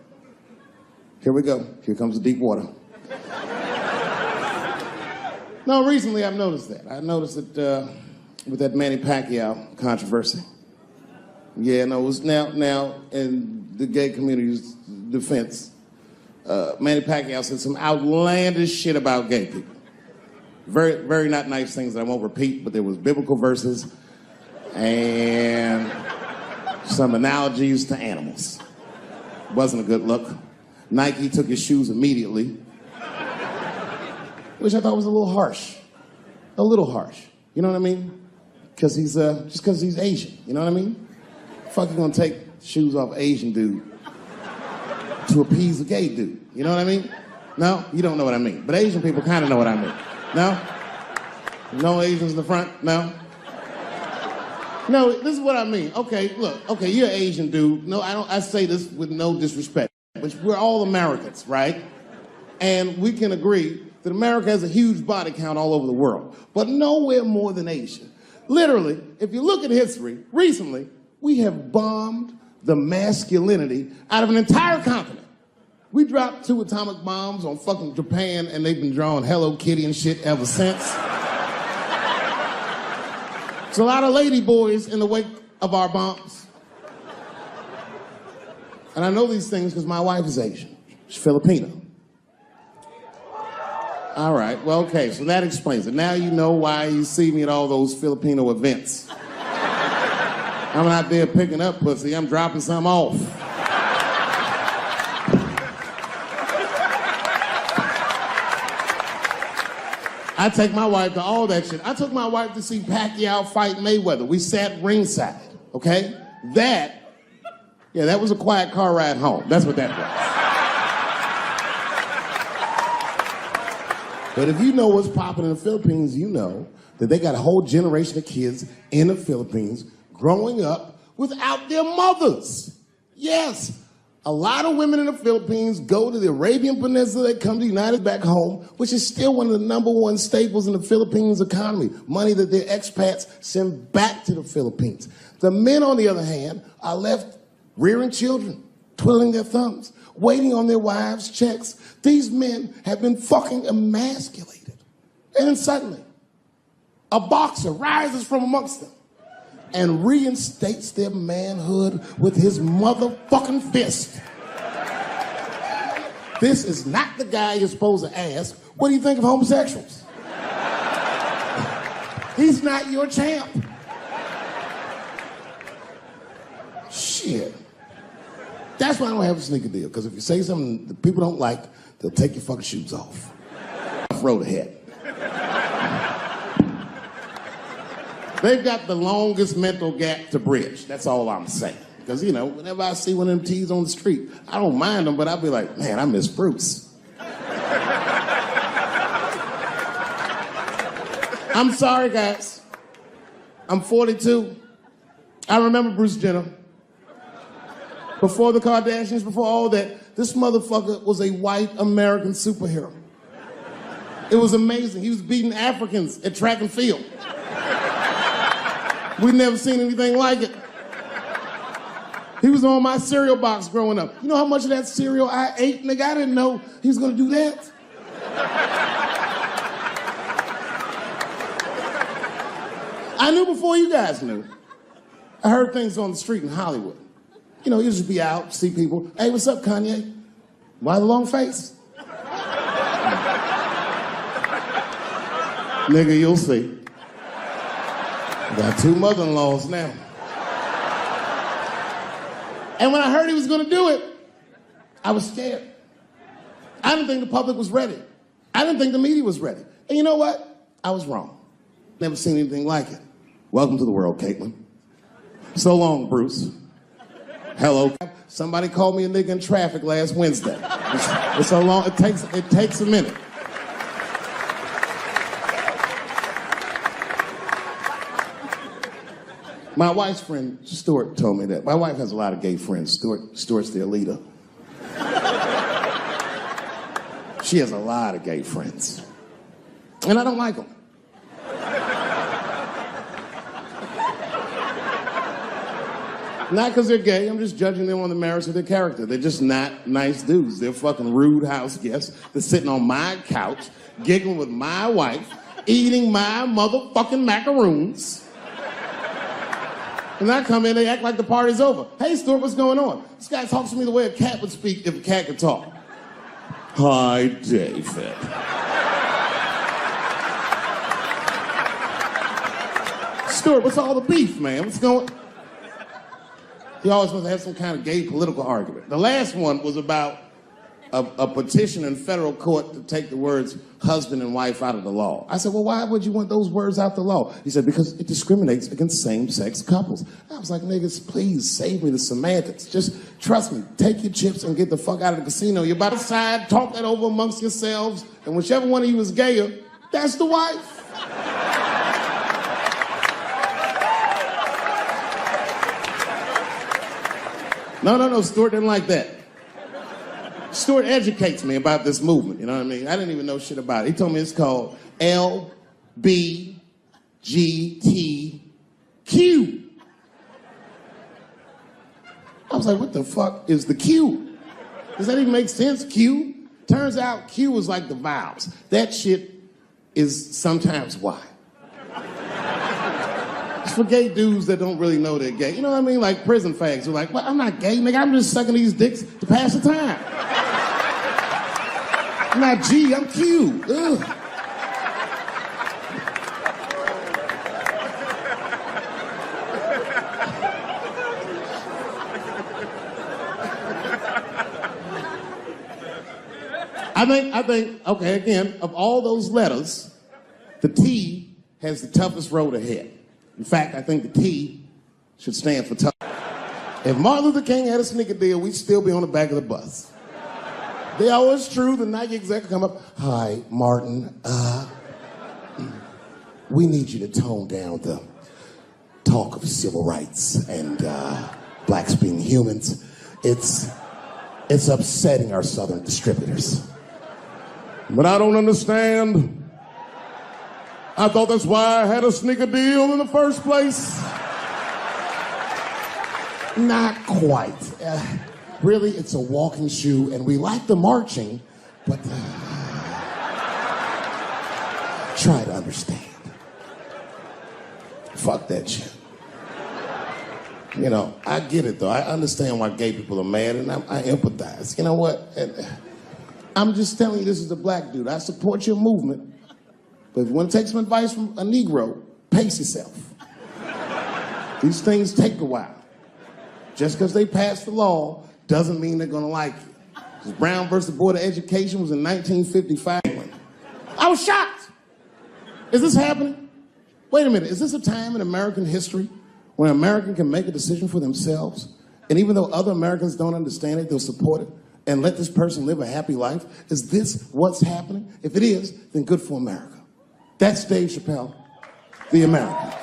Here we go. Here comes the deep water. No, recently I've noticed that. I noticed it with that Manny Pacquiao controversy. Yeah, no, it was now in the gay community's defense, Manny Pacquiao said some outlandish shit about gay people. Very, very not nice things that I won't repeat, but there was biblical verses and some analogies to animals. Wasn't a good look. Nike took his shoes immediately, which I thought was a little harsh. A little harsh. You know what I mean? Because he's, just because he's Asian. You know what I mean? Fuck you gonna take shoes off Asian dude to appease a gay dude? You know what I mean? No? You don't know what I mean. But Asian people kind of know what I mean. No? No Asians in the front? No? No, this is what I mean. Okay, look. Okay, you're an Asian dude. No, I say this with no disrespect. But we're all Americans, right? And we can agree that America has a huge body count all over the world, but nowhere more than Asia. Literally, if you look at history, recently, we have bombed the masculinity out of an entire continent. We dropped 2 atomic bombs on fucking Japan, and they've been drawing Hello Kitty and shit ever since. There's a lot of lady boys in the wake of our bombs. And I know these things because my wife is Asian. She's Filipino. All right, well, okay, so that explains it. Now you know why you see me at all those Filipino events. I'm not there picking up pussy, I'm dropping some off. I take my wife to all that shit. I took my wife to see Pacquiao fight Mayweather. We sat ringside, okay? That was a quiet car ride home. That's what that was. But if you know what's popping in the Philippines, you know that they got a whole generation of kids in the Philippines growing up without their mothers. Yes, a lot of women in the Philippines go to the Arabian Peninsula, they come to the United back home, which is still one of the #1 staples in the Philippines economy, money that their expats send back to the Philippines. The men, on the other hand, are left rearing children, twiddling their thumbs, waiting on their wives' checks. These men have been fucking emasculated. And then suddenly, a boxer rises from amongst them and reinstates their manhood with his motherfucking fist. This is not the guy you're supposed to ask, what do you think of homosexuals? He's not your champ. Shit. That's why I don't have a sneaker deal, because if you say something that people don't like, they'll take your fucking shoes off. Road ahead. They've got the longest mental gap to bridge. That's all I'm saying. Because, you know, whenever I see one of them T's on the street, I don't mind them, but I'll be like, man, I miss Bruce. I'm sorry, guys. I'm 42. I remember Bruce Jenner. Before the Kardashians, before all that, this motherfucker was a white American superhero. It was amazing. He was beating Africans at track and field. We'd never seen anything like it. He was on my cereal box growing up. You know how much of that cereal I ate, nigga? I didn't know he was gonna do that. I knew before you guys knew. I heard things on the street in Hollywood. You know, you just be out, see people. Hey, what's up, Kanye? Why the long face? Nigga, you'll see. Got 2 mother-in-laws now. And when I heard he was gonna do it, I was scared. I didn't think the public was ready. I didn't think the media was ready. And you know what? I was wrong. Never seen anything like it. Welcome to the world, Caitlin. So long, Bruce. Hello. Somebody called me a nigga in traffic last Wednesday. It's so long, it takes a minute. My wife's friend, Stuart, told me that. My wife has a lot of gay friends. Stuart's their leader. She has a lot of gay friends. And I don't like them. Not because they're gay, I'm just judging them on the merits of their character. They're just not nice dudes. They're fucking rude house guests. They're sitting on my couch, giggling with my wife, eating my motherfucking macaroons. And I come in, they act like the party's over. Hey, Stuart, what's going on? This guy talks to me the way a cat would speak if a cat could talk. Hi, David. Stuart, what's all the beef, man? What's going on? He always wants to have some kind of gay political argument. The last one was about a petition in federal court to take the words husband and wife out of the law. I said, well, why would you want those words out the law? He said, because it discriminates against same-sex couples. I was like, niggas, please save me the semantics. Just trust me, take your chips and get the fuck out of the casino. You're about to decide, talk that over amongst yourselves, and whichever one of you is gayer, that's the wife. No, Stuart didn't like that. Stuart educates me about this movement, you know what I mean? I didn't even know shit about it. He told me it's called LBGTQ. I was like, what the fuck is the Q? Does that even make sense, Q? Turns out Q is like the vowels. That shit is sometimes Y. It's for gay dudes that don't really know they're gay. You know what I mean? Like prison fags who are like, well, I'm not gay, nigga. I'm just sucking these dicks to pass the time. I'm not G, I'm Q. Ugh. I think, okay, again, of all those letters, the T has the toughest road ahead. In fact, I think the T should stand for tough. If Martin Luther King had a sneaker deal, we'd still be on the back of the bus. They always true, the Nike exec come up, hi, Martin, we need you to tone down the talk of civil rights and blacks being humans. It's upsetting our southern distributors. But I don't understand. I thought that's why I had a sneaker deal in the first place. Not quite. Really, it's a walking shoe, and we like the marching, but try to understand. Fuck that shit. You know, I get it, though. I understand why gay people are mad, and I empathize. You know what? I'm just telling you, this is a black dude. I support your movement, but if you want to take some advice from a Negro, pace yourself. These things take a while. Just because they passed the law doesn't mean they're going to like you. Because Brown versus Board of Education was in 1955. I was shocked. Is this happening? Wait a minute. Is this a time in American history when an American can make a decision for themselves, and even though other Americans don't understand it, they'll support it and let this person live a happy life? Is this what's happening? If it is, then good for America. That's Dave Chappelle, the American.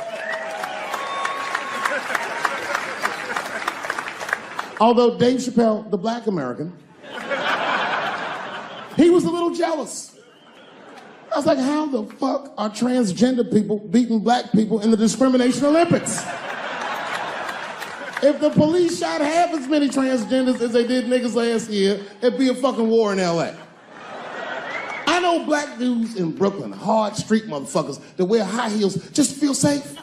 Although Dave Chappelle, the black American, he was a little jealous. I was like, how the fuck are transgender people beating black people in the discrimination Olympics? If the police shot half as many transgenders as they did niggas last year, it'd be a fucking war in LA. I know black dudes in Brooklyn, hard street motherfuckers that wear high heels just to feel safe.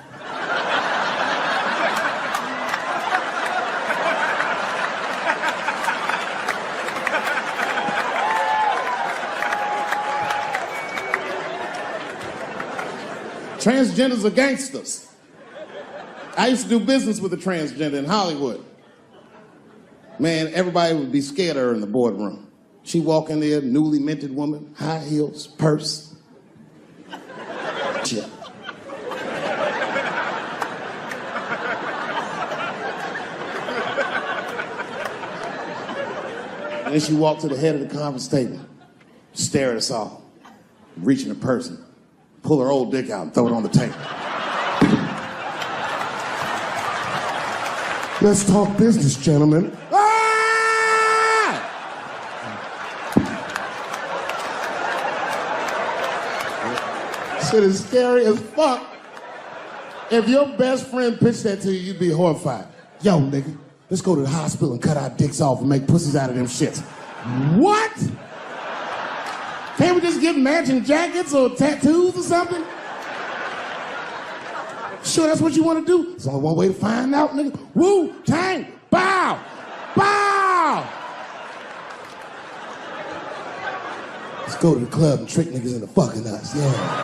Transgenders are gangsters. I used to do business with a transgender in Hollywood. Man, everybody would be scared of her in the boardroom. She walk in there, newly minted woman, high heels, purse. Shit. Then she walked to the head of the conference table, stare at us all, reach in her purse, and pull her old dick out and throw it on the table. Let's talk business, gentlemen. Ah! Shit is scary as fuck. If your best friend pitched that to you, you'd be horrified. Yo, nigga, let's go to the hospital and cut our dicks off and make pussies out of them shits. What? Can't we just get matching jackets or tattoos or something? Sure, that's what you want to do? There's only one way to find out, nigga. Wu-Tang, bow, bow. Let's go to the club and trick niggas into fucking us, yeah.